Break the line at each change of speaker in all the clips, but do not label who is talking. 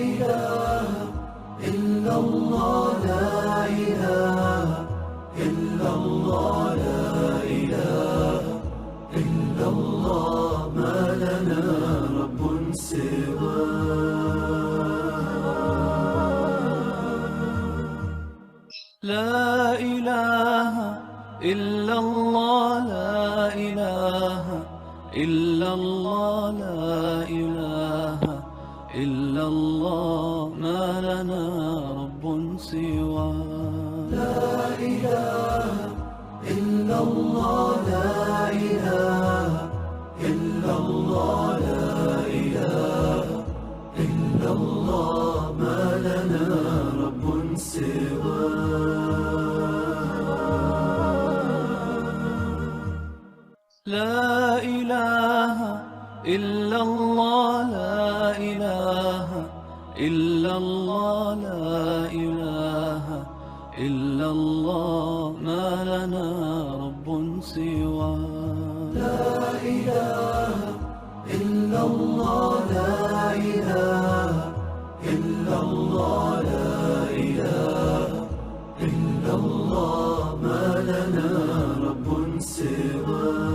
إله إلا الله لا إله إلا الله لا إله إلا الله ما لنا رب سواه لا إله إلا الله لا إله إلا الله لا إله إلا الله ما لنا رب سواه لا إله إلا الله لا إله إلا الله لا إله إلا الله ما لنا رب سواه لا إله إلا الله لا إله إلا الله لا إله إلا الله ما لنا رب سواه لا إله إلا الله لا إله إلا الله لا إله إلا الله ما لنا رب سواه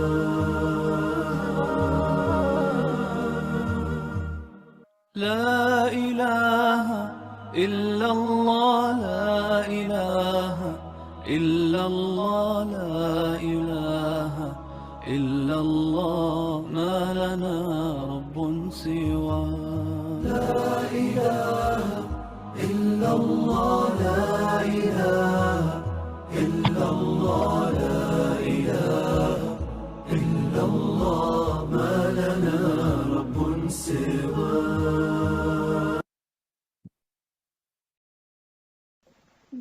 لا إله إلا الله لا إله إلا الله لا إله إلا الله ما لنا رب سواه لا إله إلا الله لا إله إلا الله لا إله إلا الله ما لنا رب سواه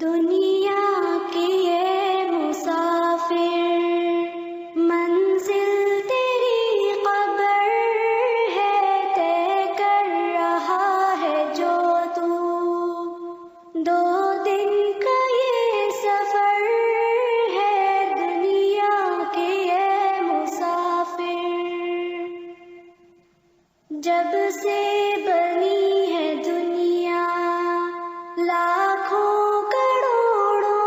دنیا کے یہ مسافر منزل تیری قبر ہے، طے کر رہا ہے جو تو 2 دن کا یہ سفر ہے۔ دنیا کے یہ مسافر جب سے بنی ہے دنیا لاکھوں کروڑوں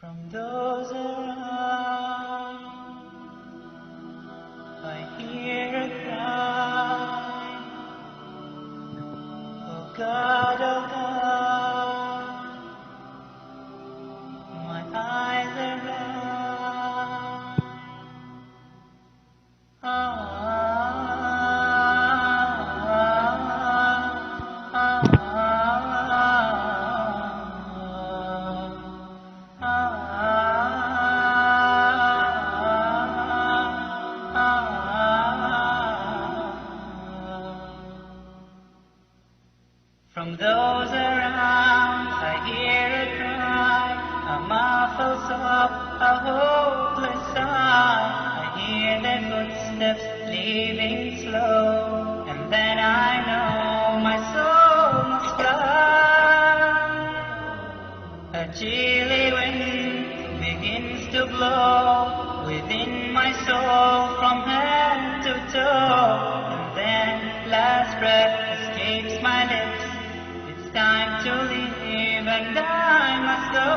From those around, I hear a cry. Oh God, my eyes are blind. From those around, I hear a cry, a muffled sob, a hopeless sigh. I hear their footsteps leaving slow, and then I know my soul must fly. A chilly wind begins to blow within my soul from head to toe, and then last breath escapes my lips. It's time to leave and I must go.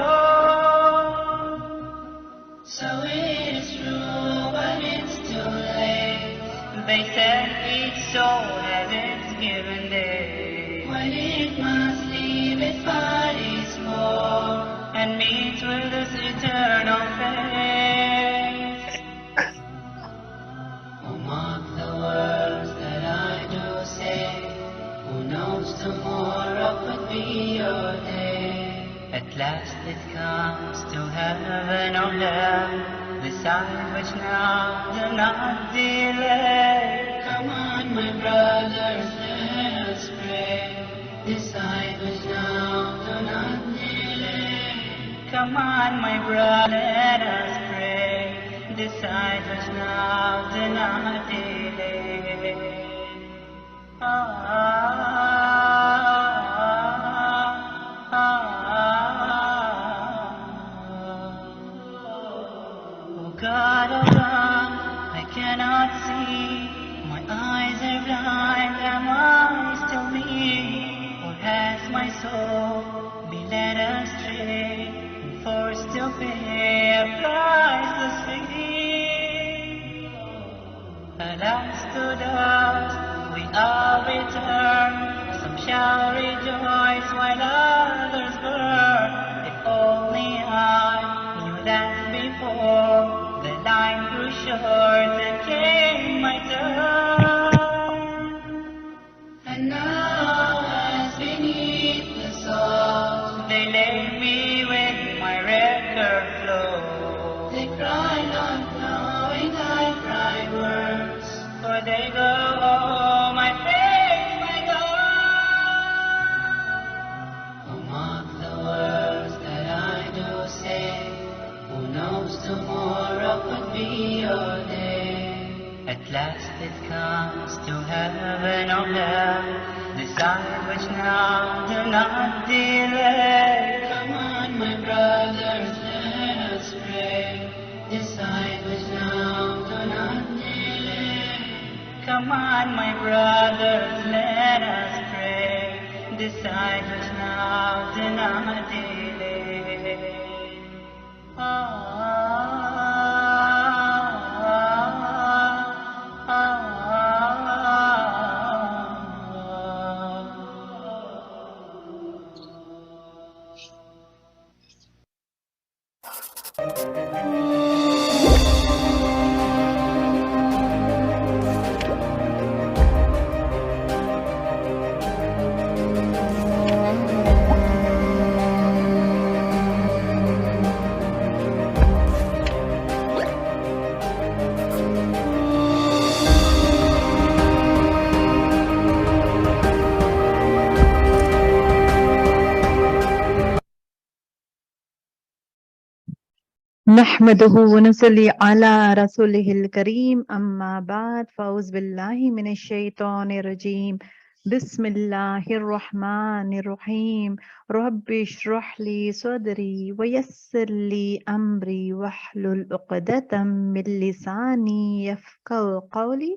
So it is true, but it's too late. They said each soul has its given day, when it must leave its body's core and meet with its eternal face. Oh, mark the words that I do say. Who knows tomorrow could be your day? At last it comes to heaven or hell. Decide which now, do not delay. Come on, my brothers, let us pray. Decide which now, do not delay. Come on, my brother, let us pray. Decide which now, do not delay. Oh God, I cannot see. My eyes are blind. Am I still me? Or has my soul been led astray and forced to pay a priceless fee? Alas, to dust we all return. Some shall rejoice while others burn. If only I knew that before the line grew short and came my turn. And now as beneath the salt they lay me with my record flow. They cry not knowing I cry words, for they go home, I face my God. Oh, mark the words that I do say. Who knows tomorrow could be your day? At last it comes to heaven or hell. Decide which now, do not delay. Come on, my brothers, let us pray. Decide which now, do not delay. Come on, my brothers, let us pray. Decide which now, do not delay.
نحمده ونصلي على رسوله الكريم أما بعد فأعوذ بالله من الشيطان الرجيم بسم اللہ الرحمن الرحیم رب اشرح لی صدری ویسر لی امری واحلل عقدۃ من لسانی یفقهوا قولی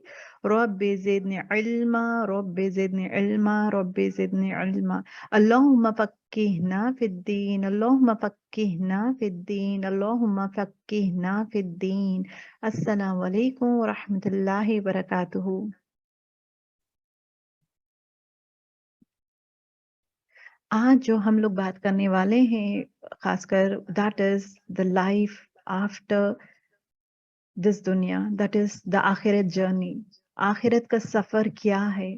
رب زدنی علما رب زدنی علما رب زدنی علما اللہم فقہنا فی الدین اللہم فقہنا فی الدین اللہم فقہنا فی الدین۔ السلام علیکم ورحمۃ اللہ وبرکاتہ۔ آج جو ہم لوگ بات کرنے والے ہیں خاص کر that is the life after this دنیا، دیٹ از دا آخرت جرنی۔ آخرت کا سفر کیا ہے؟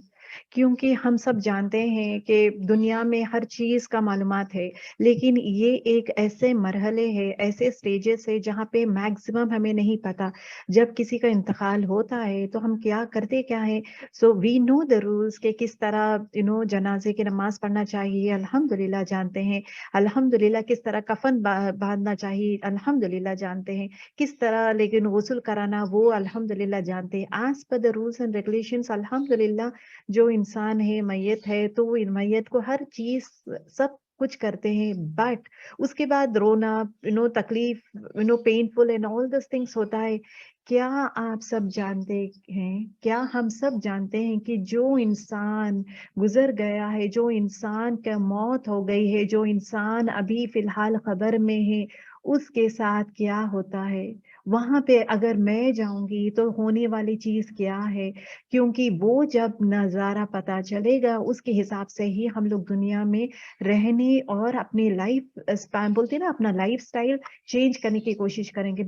کیونکہ ہم سب جانتے ہیں کہ دنیا میں ہر چیز کا معلومات ہے، لیکن یہ ایک ایسے مرحلے ہے، ایسے سٹیجز ہے جہاں پہ میکسیمم ہمیں نہیں پتا۔ جب کسی کا انتقال ہوتا ہے تو ہم کیا کرتے کیا ہے؟ So we know the rules کہ کس طرح جنازے کی نماز پڑھنا چاہیے، الحمدللہ جانتے ہیں۔ الحمدللہ کس طرح کفن باندھنا چاہیے، الحمدللہ جانتے ہیں۔ کس طرح لیکن غسل کرانا، وہ الحمدللہ جانتے ہیں۔ As per the rules and regulations الحمدللہ جو انسان ہے میت ہے تو وہ میت کو ہر چیز سب کچھ کرتے ہیں، بٹ اس کے بعد رونا تکلیف painful and all this things ہوتا ہے۔ کیا آپ سب جانتے ہیں، کیا ہم سب جانتے ہیں کہ جو انسان گزر گیا ہے، جو انسان کا موت ہو گئی ہے، جو انسان ابھی فی الحال قبر میں ہے، اس کے ساتھ کیا ہوتا ہے؟ وہاں پہ اگر میں جاؤں گی تو ہونے والی چیز کیا ہے؟ کیونکہ وہ جب نظارہ پتا چلے گا اس کے حساب سے ہی ہم لوگ دنیا میں رہنے اور اپنی لائف اسپین بولتے ہیں نا، اپنا لائف سٹائل چینج کرنے کی کوشش کریں گے۔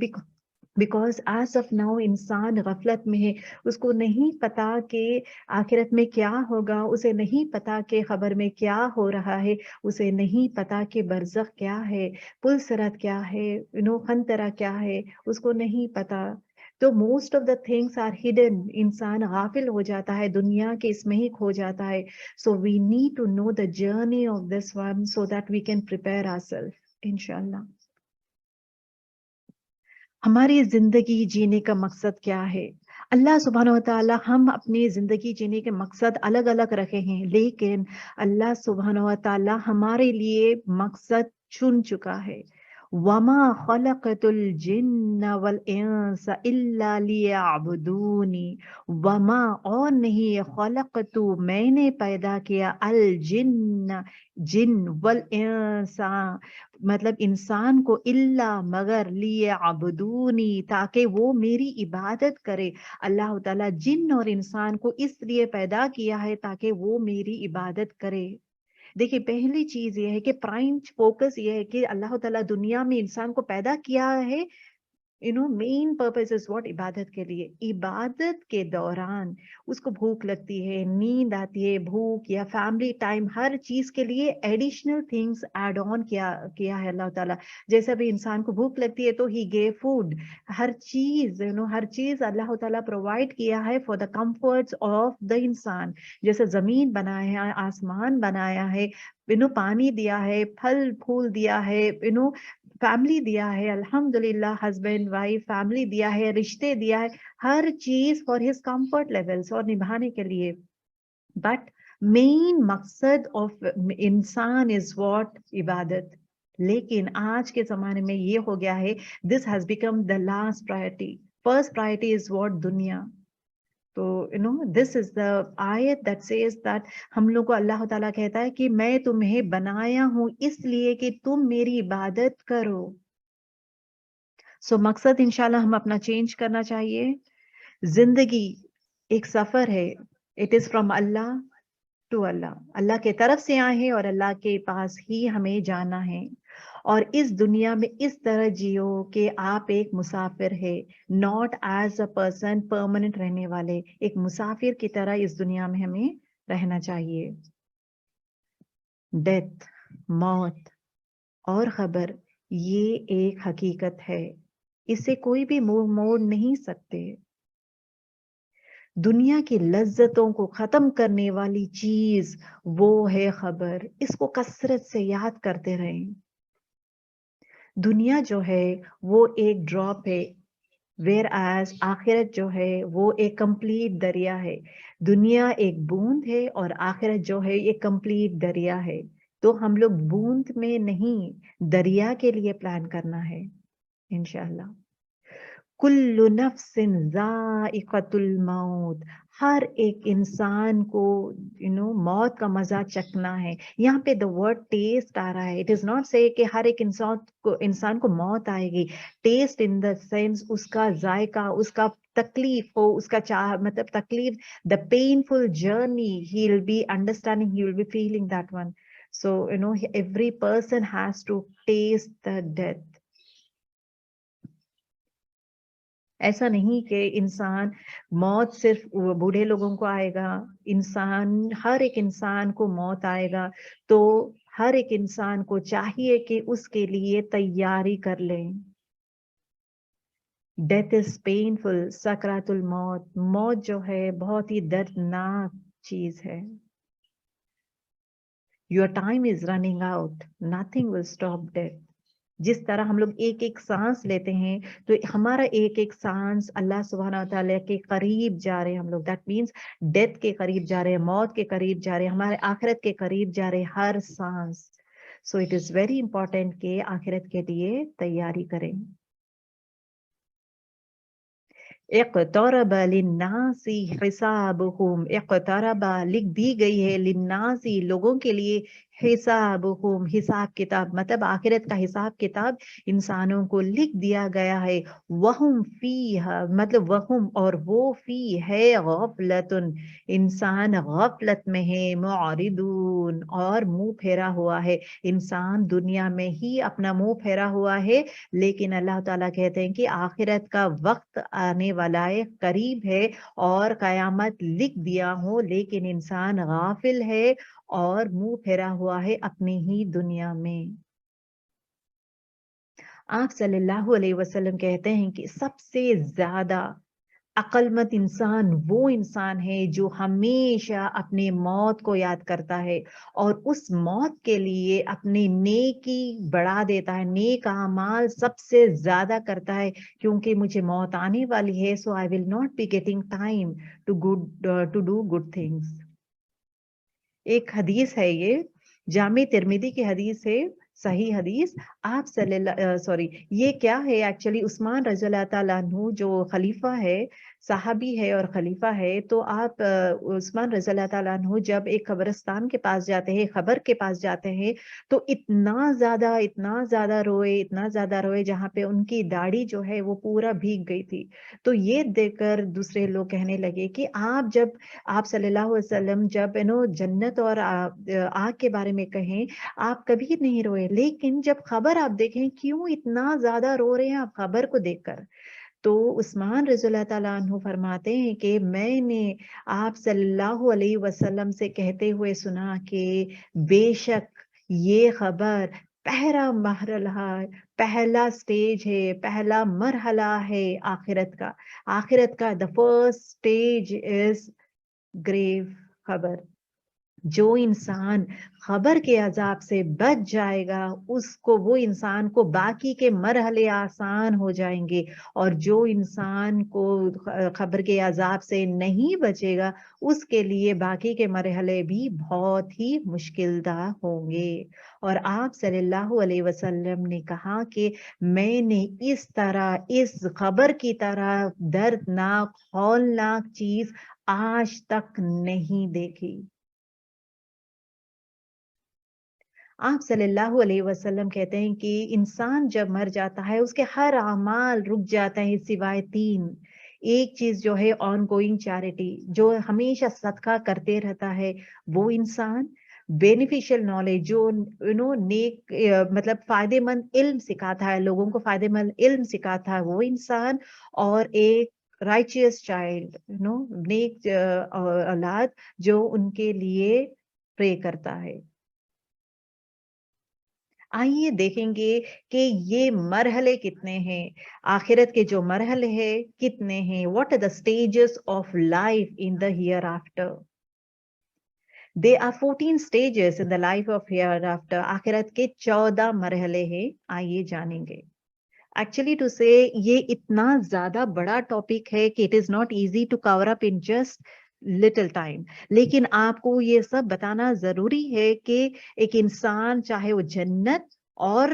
بیکاز ایز آف ناؤ انسان غفلت میں ہے، اس کو نہیں پتا کہ آخرت میں کیا ہوگا، اسے نہیں پتا کہ خبر میں کیا ہو رہا ہے، اسے نہیں پتا کہ برزخ کیا ہے، پل صراط کیا ہے، قنطرہ کیا ہے، اس کو نہیں پتا۔ تو most of the things are hidden, انسان غافل ہو جاتا ہے، دنیا کے اس میں ہی کھو جاتا ہے۔ So we need to know the journey of this one so that we can prepare our self انشاءاللہ۔ ہماری زندگی جینے کا مقصد کیا ہے؟ اللہ سبحانہ و تعالی ہم اپنی زندگی جینے کے مقصد الگ الگ رکھے ہیں، لیکن اللہ سبحانہ و تعالی ہمارے لیے مقصد چن چکا ہے۔ وَمَا خَلَقْتُ الْجِنَّ وَالْإِنسَ إِلَّا لِيَعْبُدُونِ وَمَا اور نہیں خَلَقْتُ میں نے پیدا کیا الْجِنَّ جن وَالْإِنسَ مطلب انسان کو اللہ مگر لیعبدونی تاکہ وہ میری عبادت کرے۔ اللہ تعالیٰ جن اور انسان کو اس لیے پیدا کیا ہے تاکہ وہ میری عبادت کرے۔ دیکھیں پہلی چیز یہ ہے کہ پرائم فوکس یہ ہے کہ اللہ تعالیٰ دنیا میں انسان کو پیدا کیا ہے مین پرپز از واٹ، عبادت کے لیے۔ عبادت کے دوران اس کو بھوک لگتی ہے، نیند آتی ہے، بھوک یا فیملی ٹائم، ہر چیز کے لیے ایڈیشنل تھنگس ایڈ آن کیا ہے اللہ تعالیٰ۔ جیسا بھی انسان کو بھوک لگتی ہے تو ہی گیو فوڈ، ہر چیز ہر چیز اللہ تعالیٰ پرووائڈ کیا ہے for the comforts of the انسان۔ جیسے زمین بنایا ہے، آسمان بنایا ہے، پانی دیا ہے، پھل پھول دیا ہے، فیملی دیا ہے، الحمدللہ ہسبینڈ وائف فیملی دیا ہے، رشتے دیا ہے، ہر چیز فار ہز کمفرٹ لیولس اور نبھانے کے لیے۔ بٹ مین مقصد آف انسان از واٹ، عبادت۔ لیکن آج کے زمانے میں یہ ہو گیا ہے، this has become the last priority, first priority is what, دنیا۔ تو this is the ayat that says that ہم لوگ کو اللہ تعالیٰ کہتا ہے کہ میں تمہیں بنایا ہوں اس لیے کہ تم میری عبادت کرو۔ سو مقصد انشاءاللہ ہم اپنا چینج کرنا چاہیے۔ زندگی ایک سفر ہے، it is from Allah to Allah, Allah کے طرف سے آئے ہیں اور اللہ کے پاس ہی ہمیں جانا ہے۔ اور اس دنیا میں اس طرح جیو کہ آپ ایک مسافر ہے، not as a person permanent رہنے والے، ایک مسافر کی طرح اس دنیا میں ہمیں رہنا چاہیے۔ ڈیتھ، موت اور خبر یہ ایک حقیقت ہے، اسے کوئی بھی موڑ نہیں سکتے۔ دنیا کی لذتوں کو ختم کرنے والی چیز وہ ہے خبر، اس کو کثرت سے یاد کرتے رہیں۔ دنیا جو ہے وہ ایک ڈراپ ہے، whereas آخرت جو ہے وہ ایک کمپلیٹ دریا ہے. دنیا ایک بوند ہے اور آخرت جو ہے ایک کمپلیٹ دریا ہے. تو ہم لوگ بوند میں نہیں دریا کے لیے پلان کرنا ہے انشاءاللہ. کل نفس ذائقۃ الموت. ہر ایک انسان کو موت کا مزہ چکھنا ہے. یہاں پہ the word taste آ رہا ہے. It is not say کہ ہر ایک انسان کو موت آئے گی. ٹیسٹ in the sense اس کا ذائقہ, اس کا تکلیف ہو, اس کا مطلب تکلیف, the painful journey, he will be understanding, he will be feeling that one. So every person has to taste the death. ایسا نہیں کہ انسان موت صرف بوڑھے لوگوں کو آئے گا. ہر ایک انسان کو موت آئے گا. تو ہر ایک انسان کو چاہیے کہ اس کے لیے تیاری کر لیں. Death is painful. سکرات الموت, موت جو ہے بہت ہی دردناک چیز ہے. Your time is running out. Nothing will stop death. جس طرح ہم لوگ ایک ایک سانس لیتے ہیں تو ہمارا ایک ایک سانس اللہ سبحانہ وتعالیٰ کے قریب جا رہے ہیں ہم لوگ. دیٹ مینس ڈیتھ کے قریب جا رہے ہیں, موت کے قریب جا رہے ہیں, ہمارے آخرت کے قریب جا رہے ہیں ہر سانس. سو اٹ از ویری امپورٹینٹ کہ آخرت کے لیے تیاری کریں. اقترب للناس حسابهم. اقترب لکھ دی گئی ہے, للناس لوگوں کے لیے, حسابهم حساب کتاب, مطلب آخرت کا حساب کتاب انسانوں کو لکھ دیا گیا ہے. وہم فیہا مطلب وہم اور وہ فی ہے غفلت, انسان غفلت میں ہے, معرضون اور منہ پھیرا ہوا ہے. انسان دنیا میں ہی اپنا منہ پھیرا ہوا ہے, لیکن اللہ تعالیٰ کہتے ہیں کہ آخرت کا وقت آنے والا ہے, قریب ہے, اور قیامت لکھ دیا ہوں, لیکن انسان غافل ہے اور منہ پھیرا ہوا ہے اپنی ہی دنیا میں. آپ صلی اللہ علیہ وسلم کہتے ہیں کہ سب سے زیادہ عقل مند انسان وہ انسان ہے جو ہمیشہ اپنے موت کو یاد کرتا ہے اور اس موت کے لیے اپنی نیکی بڑھا دیتا ہے, نیک اعمال سب سے زیادہ کرتا ہے, کیونکہ مجھے موت آنے والی ہے. So I will not be getting time to do good things. ایک حدیث ہے, یہ جامع ترمذی کی حدیث ہے, صحیح حدیث. آپ یہ کیا ہے ایکچولی, عثمان رضی اللہ تعالیٰ عنہ جو خلیفہ ہے, صحابی ہے اور خلیفہ ہے, تو آپ عثمان رضی اللہ تعالیٰ عنہ جب ایک قبرستان کے پاس جاتے ہیں, قبر کے پاس جاتے ہیں, تو اتنا زیادہ روئے جہاں پہ ان کی داڑھی جو ہے وہ پورا بھیگ گئی تھی. تو یہ دیکھ کر دوسرے لوگ کہنے لگے کہ آپ صلی اللہ علیہ وسلم جب جنت اور آگ کے بارے میں کہیں آپ کبھی نہیں روئے, لیکن جب خبر آپ دیکھیں کیوں اتنا زیادہ رو رہے ہیں آپ خبر کو دیکھ کر. تو عثمان رضی اللہ تعالیٰ عنہ فرماتے ہیں کہ میں نے آپ صلی اللہ علیہ وسلم سے کہتے ہوئے سنا کہ بے شک یہ خبر پہلا سٹیج ہے, پہلا مرحلہ ہے آخرت کا. the first stage is grave, خبر. جو انسان خبر کے عذاب سے بچ جائے گا وہ انسان کو باقی کے مرحلے آسان ہو جائیں گے, اور جو انسان کو خبر کے عذاب سے نہیں بچے گا اس کے لیے باقی کے مرحلے بھی بہت ہی مشکل دہ ہوں گے. اور آپ صلی اللہ علیہ وسلم نے کہا کہ میں نے اس خبر کی طرح دردناک ہولناک چیز آج تک نہیں دیکھی. آپ صلی اللہ علیہ وسلم کہتے ہیں کہ انسان جب مر جاتا ہے اس کے ہر اعمال رک جاتا ہے سوائے 3. ایک چیز جو ہے آن گوئنگ چیریٹی, جو ہمیشہ صدقہ کرتے رہتا ہے وہ انسان, بینیفیشل نالج جو نیک مطلب فائدے مند علم سکھاتا ہے, لوگوں کو فائدے مند علم سکھاتا ہے وہ انسان, اور ایک رائچیس چائلڈ نیک اولاد جو ان کے لیے پرے کرتا ہے. آئیے دیکھیں گے کہ یہ مرحلے کتنے ہیں, آخرت کے جو مرحلے ہیں کتنے ہیں. What are the stages of life in the hereafter? There are 14 stages in the life of hereafter. آخرت کے 14 مرحلے ہیں, آئیے جانیں گے. Actually to say یہ اتنا زیادہ بڑا ٹاپک ہے کہ it is not easy to cover up in just little time. لیکن آپ کو یہ سب بتانا ضروری ہے کہ ایک انسان چاہے وہ جنت اور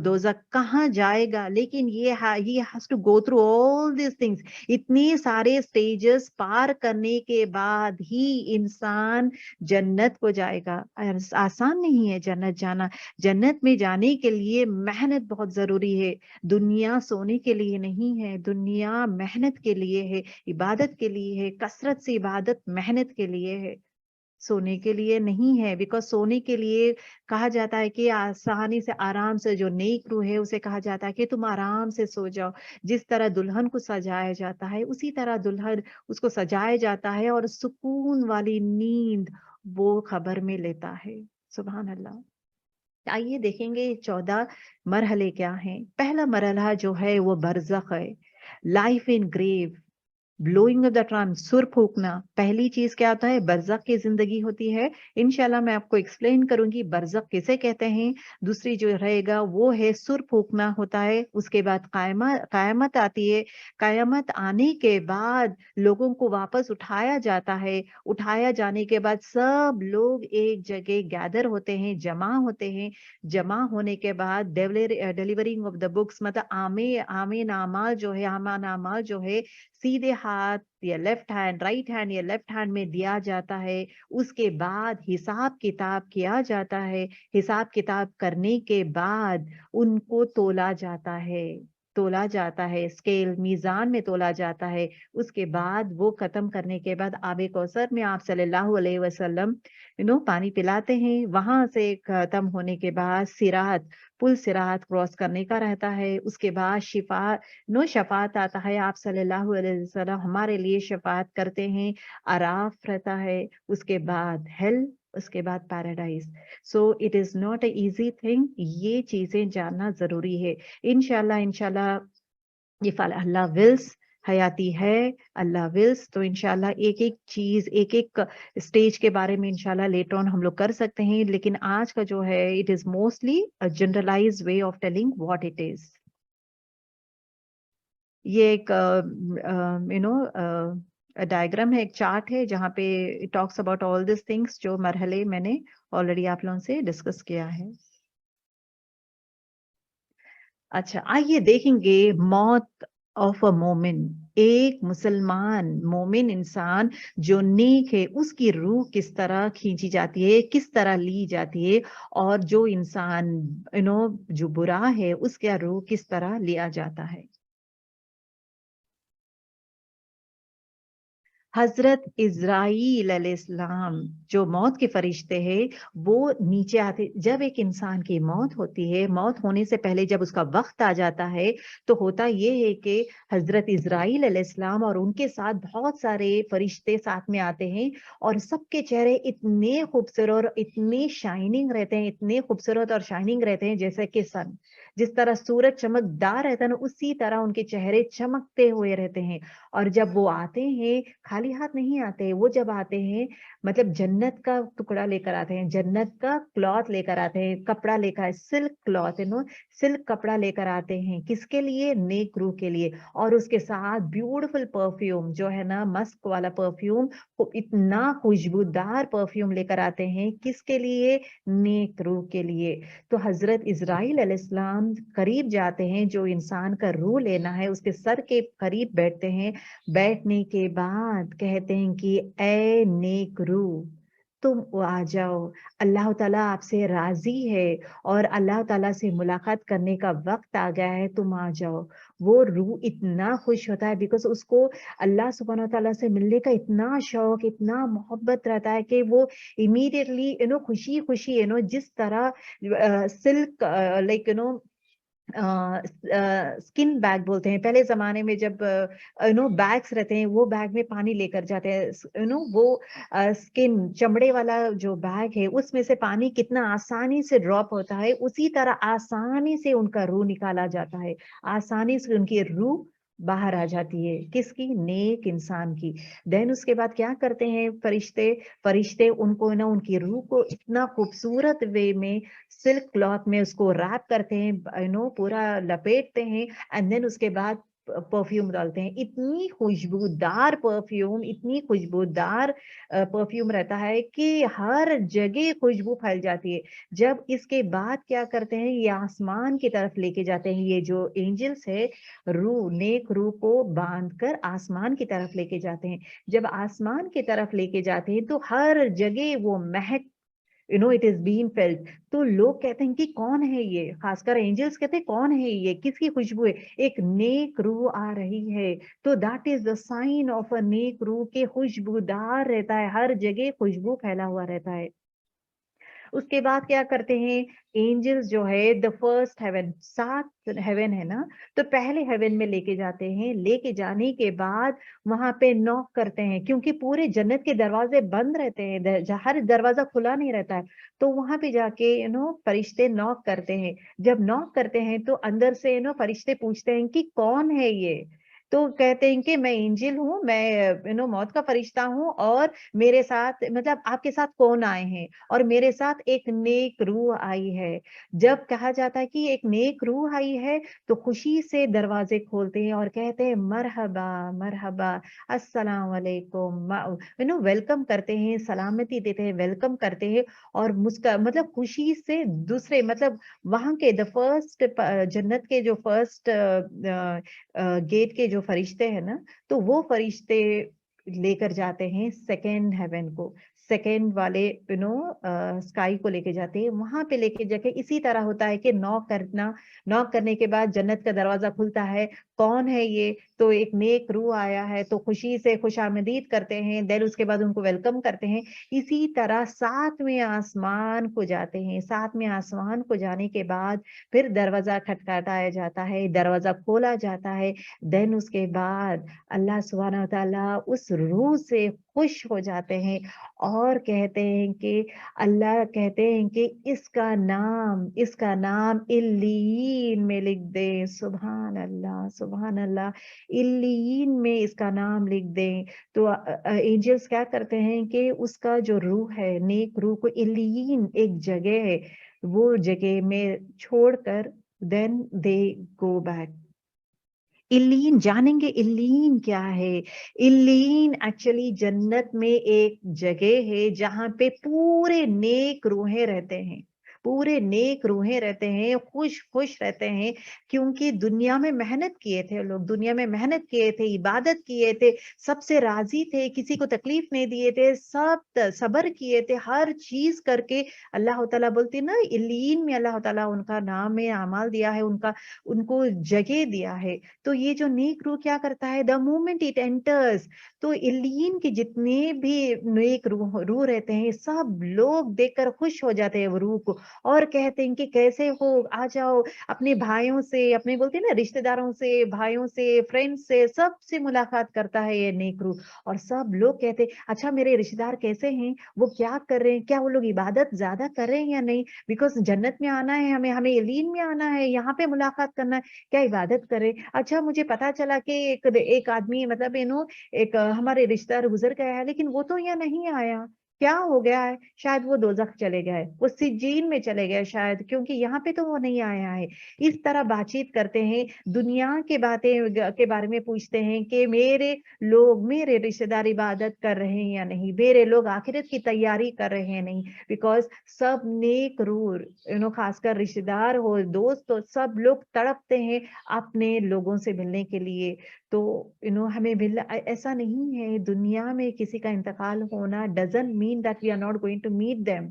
دوزخ کہاں جائے گا، لیکن یہ he has to go through all these things. اتنے سارے سٹیجز پار کرنے کے بعد ہی انسان جنت کو جائے گا. آسان نہیں ہے جنت جانا. جنت میں جانے کے لیے محنت بہت ضروری ہے. دنیا سونے کے لیے نہیں ہے، دنیا محنت کے لیے ہے، عبادت کے لیے ہے، کثرت سے عبادت محنت کے لیے ہے، سونے کے لیے نہیں ہے. بیکاز سونے کے لیے کہا جاتا ہے کہ آسانی سے آرام سے جو نیک روح ہے اسے کہا جاتا ہے کہ تم آرام سے سو جاؤ. جس طرح دلہن کو سجایا جاتا ہے اسی طرح دلہن اس کو سجایا جاتا ہے اور سکون والی نیند وہ خبر میں لیتا ہے. سبحان اللہ. آئیے دیکھیں گے 14 مرحلے کیا ہیں. پہلا مرحلہ جو ہے وہ برزخ ہے، life in grave, blowing of the trump, سر پھونکنا. پہلی چیز کیا ہوتا ہے؟ برزخ کی زندگی ہوتی ہے. انشاءاللہ میں آپ کو ایکسپلین کروں گی برزخ کسے کہتے ہیں. دوسری جو رہے گا وہ ہے سر پھونکنا ہوتا ہے. اس کے بعد قیامت آتی ہے. قیامت آنے کے بعد لوگوں کو واپس اٹھایا جاتا ہے. اٹھایا جانے کے بعد سب لوگ ایک جگہ گیدر ہوتے ہیں، جمع ہوتے ہیں. جمع ہونے کے بعد ڈیلیورنگ آف دا بکس، مطلب آمین اعمال جو ہے، امان اعمال جو ہے سیدھے ہاتھ یا لیفٹ ہینڈ، رائٹ ہینڈ یا لیفٹ ہینڈ میں دیا جاتا ہے. اس کے بعد حساب کتاب کیا جاتا ہے. حساب کتاب کرنے کے بعد ان کو تولا جاتا ہے، اسکیل میزان میں تولا جاتا ہے. اس کے بعد وہ ختم کرنے کے بعد آب کوثر میں آپ صلی اللہ علیہ وسلم پانی پلاتے ہیں. وہاں سے ختم ہونے کے بعد پل صراط کراس کرنے کا رہتا ہے. اس کے بعد شفاعت آتا ہے. آپ صلی اللہ علیہ وسلم ہمارے لیے شفاعت کرتے ہیں. عراف رہتا ہے. اس کے بعد ہیل، اس کے بعد paradise. So it is not a easy thing. یہ چیزیں جاننا ضروری ہے. انشاءاللہ if اللہ ولس حیاتی ہے، اللہ ولس، تو انشاءاللہ ایک ایک چیز، ایک ایک اسٹیج کے بارے میں انشاءاللہ لیٹر آن ہم لوگ کر سکتے ہیں. لیکن آج کا جو ہے it is mostly generalise way of telling what it is. یہ ایک ڈائیگرام ہے، ایک چارٹ ہے جہاں پہ talks about all these things جو مرحلے میں نے آلریڈی آپ لوگوں سے ڈسکس کیا ہے. اچھا آئیے دیکھیں گے موت آف اے مومن. ایک مسلمان مومن انسان جو نیک ہے اس کی روح کس طرح کھینچی جاتی ہے، کس طرح لی جاتی ہے، اور جو انسان جو برا ہے اس کا روح کس طرح لیا جاتا ہے. حضرت اسرائیل علیہ السلام جو موت کے فرشتے ہیں وہ نیچے آتے. جب ایک انسان کی موت ہوتی ہے، موت ہونے سے پہلے جب اس کا وقت آ جاتا ہے تو ہوتا یہ ہے کہ حضرت اسرائیل علیہ السلام اور ان کے ساتھ بہت سارے فرشتے ساتھ میں آتے ہیں اور سب کے چہرے اتنے خوبصورت اور اتنے شائننگ رہتے ہیں، اتنے خوبصورت اور شائننگ رہتے ہیں جیسے کہ سن، جس طرح سورج چمکدار رہتا ہے نا اسی طرح ان کے چہرے چمکتے ہوئے رہتے ہیں. اور جب وہ آتے ہیں خالی ہاتھ نہیں آتے. وہ جب آتے ہیں مطلب جنت کا ٹکڑا لے کر آتے ہیں، جنت کا کلاتھ لے کر آتے ہیں، کپڑا لے کر، سلک کلاتھ سلک کپڑا لے کر آتے ہیں. کس کے لیے؟ نیک روح کے لیے. اور اس کے ساتھ بیوٹیفل پرفیوم جو ہے نا، مسک والا پرفیوم، اتنا خوشبودار پرفیوم لے کر آتے ہیں. کس کے لیے؟ نیک روح کے لیے. تو حضرت اسرائیل علیہ السلام قریب جاتے ہیں، جو انسان کا روح لینا ہے اس کے سر کے قریب بیٹھتے ہیں. بیٹھنے کے بعد کہتے ہیں کہ اے نیک روح تم آ جاؤ، اللہ تعالیٰ آپ سے راضی ہے اور اللہ تعالیٰ سے ملاقات کرنے کا وقت آ گیا ہے، تم آ جاؤ. وہ روح اتنا خوش ہوتا ہے بیکاز اس کو اللہ سبحانہ وتعالیٰ سے ملنے کا اتنا شوق، اتنا محبت رہتا ہے کہ وہ امیڈیٹلی خوشی خوشی جس طرح سلک لائک اسکن بیگ بولتے ہیں. پہلے زمانے میں جب بیگس رہتے ہیں وہ بیگ میں پانی لے کر جاتے ہیں، وہ اسکن چمڑے والا جو بیگ ہے اس میں سے پانی کتنا آسانی سے ڈراپ ہوتا ہے، اسی طرح آسانی سے ان کا روح نکالا جاتا ہے. آسانی سے ان کی روح باہر آ جاتی ہے، کس کی؟ نیک انسان کی. دین اس کے بعد کیا کرتے ہیں فرشتے ان کو نا ان کی روح کو اتنا خوبصورت وے میں سلک کلاتھ میں اس کو ریپ کرتے ہیں، پورا لپیٹتے ہیں، اینڈ دین اس کے بعد پرفیوم ڈالتے ہیں. اتنی خوشبودار پرفیوم، اتنی خوشبودار پرفیوم رہتا ہے کہ ہر جگہ خوشبو پھیل جاتی ہے. جب اس کے بعد کیا کرتے ہیں، یہ آسمان کی طرف لے کے جاتے ہیں. یہ جو اینجلس ہے نیک روح کو باندھ کر آسمان کی طرف لے کے جاتے ہیں. جب آسمان کی طرف لے کے جاتے ہیں تو ہر جگہ وہ مہک اٹ از بین فیلٹ. تو لوگ کہتے ہیں کہ کون ہے یہ، خاص کر اینجلس کہتے ہیں کون ہے یہ، کس کی خوشبو ہے؟ ایک نیک روح آ رہی ہے. تو that is the sign of a نیک روح کے خوشبودار رہتا ہے، ہر جگہ خوشبو پھیلا ہوا رہتا ہے. اس کے بعد کیا کرتے ہیں اینجلز جو ہے دا فرسٹ ہیون، 7 ہیون ہے نا، تو پہلے ہیون میں لے کے جاتے ہیں. لے کے جانے کے بعد وہاں پہ نوک کرتے ہیں، کیونکہ پورے جنت کے دروازے بند رہتے ہیں، ہر دروازہ کھلا نہیں رہتا ہے. تو وہاں پہ جا کے فرشتے نوک کرتے ہیں. جب نوک کرتے ہیں تو اندر سے فرشتے پوچھتے ہیں کہ کون ہے یہ. تو کہتے ہیں کہ میں اینجل ہوں، میں موت کا فرشتہ ہوں، اور میرے ساتھ مطلب آپ کے ساتھ کون آئے ہیں؟ اور میرے ساتھ ایک نیک روح آئی ہے. جب کہا جاتا ہے کہ ایک نیک روح آئی ہے تو خوشی سے دروازے کھولتے ہیں اور کہتے ہیں مرحبا مرحبا، السلام علیکم، ویلکم کرتے ہیں، سلامتی دیتے ہیں، ویلکم کرتے ہیں. اور مطلب خوشی سے دوسرے مطلب وہاں کے دا فرسٹ جنت کے جو فرسٹ گیٹ کے جو فرشتے ہیں نا، تو وہ فرشتے لے کر جاتے ہیں سیکنڈ ہیون کو، سیکنڈ والے اسکائی کو لے کے جاتے ہیں. وہاں پہ لے کے جا کے اسی طرح ہوتا ہے کہ نوک کرنے کے بعد جنت کا دروازہ کھلتا ہے. کون ہے یہ؟ تو ایک نیک روح آیا ہے، تو خوشی سے خوش آمدید کرتے ہیں. دین اس کے بعد ان کو ویلکم کرتے ہیں. اسی طرح 7ویں آسمان کو جاتے ہیں. 7ویں آسمان کو جانے کے بعد پھر دروازہ کھٹکھٹایا جاتا ہے، دروازہ کھولا جاتا ہے. دین اس کے بعد اللہ سبحانہ وتعالی اس روح سے خوش ہو جاتے ہیں اور کہتے ہیں کہ اللہ کہتے ہیں کہ اس کا نام علیین میں لکھ دیں. سبحان اللہ سبحان اللہ، علیین میں اس کا نام لکھ دیں. تو اینجلز کیا کرتے ہیں کہ اس کا جو روح ہے، نیک روح کو علیین ایک جگہ ہے، وہ جگہ میں چھوڑ کر دین دے گو بیک. علیین جانیں گے علیین کیا ہے؟ علیین ایکچولی جنت میں ایک جگہ ہے جہاں پہ پورے نیک روحیں رہتے ہیں، پورے نیک روحیں رہتے ہیں، خوش رہتے ہیں. کیونکہ دنیا میں محنت کیے تھے لوگ، دنیا میں محنت کیے تھے، عبادت کیے تھے، سب سے راضی تھے، کسی کو تکلیف نہیں دیے تھے، سب صبر کیے تھے، ہر چیز کر کے اللہ تعالیٰ بولتے نا علیین میں اللہ تعالیٰ ان کا نام میں اعمال دیا ہے، ان کو جگہ دیا ہے. تو یہ جو نیک روح کیا کرتا ہے، دا مومنٹ اٹ انٹرز، تو علیین کے جتنے بھی نیک روح رہتے ہیں سب لوگ دیکھ کر خوش ہو جاتے ہیں وہ روح کو، اور کہتے ہیں کہ کیسے ہو، آ جاؤ. اپنے بھائیوں سے، اپنے بولتے ہیں نا رشتہ داروں سے، بھائیوں سے، فرینڈ سے، سب سے ملاقات کرتا ہے یہ نیک روح. اور سب لوگ کہتے اچھا میرے رشتہ دار کیسے ہیں، وہ کیا کر رہے ہیں، کیا وہ لوگ عبادت زیادہ کر رہے ہیں یا نہیں، بیکاز جنت میں آنا ہے ہمیں علیین میں آنا ہے، یہاں پہ ملاقات کرنا ہے، کیا عبادت کرے. اچھا مجھے پتا چلا کہ ایک آدمی مطلب ایک ہمارے رشتہ دار گزر گیا ہے، لیکن وہ تو یہاں نہیں آیا، کیا ہو گیا ہے؟ شاید وہ دوزخ چلے گئے، وہ سجین میں چلے گئے شاید، کیونکہ یہاں پہ تو وہ نہیں آیا ہے. اس طرح بات چیت کرتے ہیں، دنیا کے باتیں کے بارے میں پوچھتے ہیں کہ میرے رشتہ دار عبادت کر رہے ہیں یا نہیں، میرے لوگ آخرت کی تیاری کر رہے ہیں نہیں، بیکاز سب نیک روح خاص کر رشتہ دار ہو، دوست ہو، سب لوگ تڑپتے ہیں اپنے لوگوں سے ملنے کے لیے. تو ہمیں ایسا نہیں ہے، دنیا میں کسی کا انتقال ہونا doesn't mean that we are not going to meet them.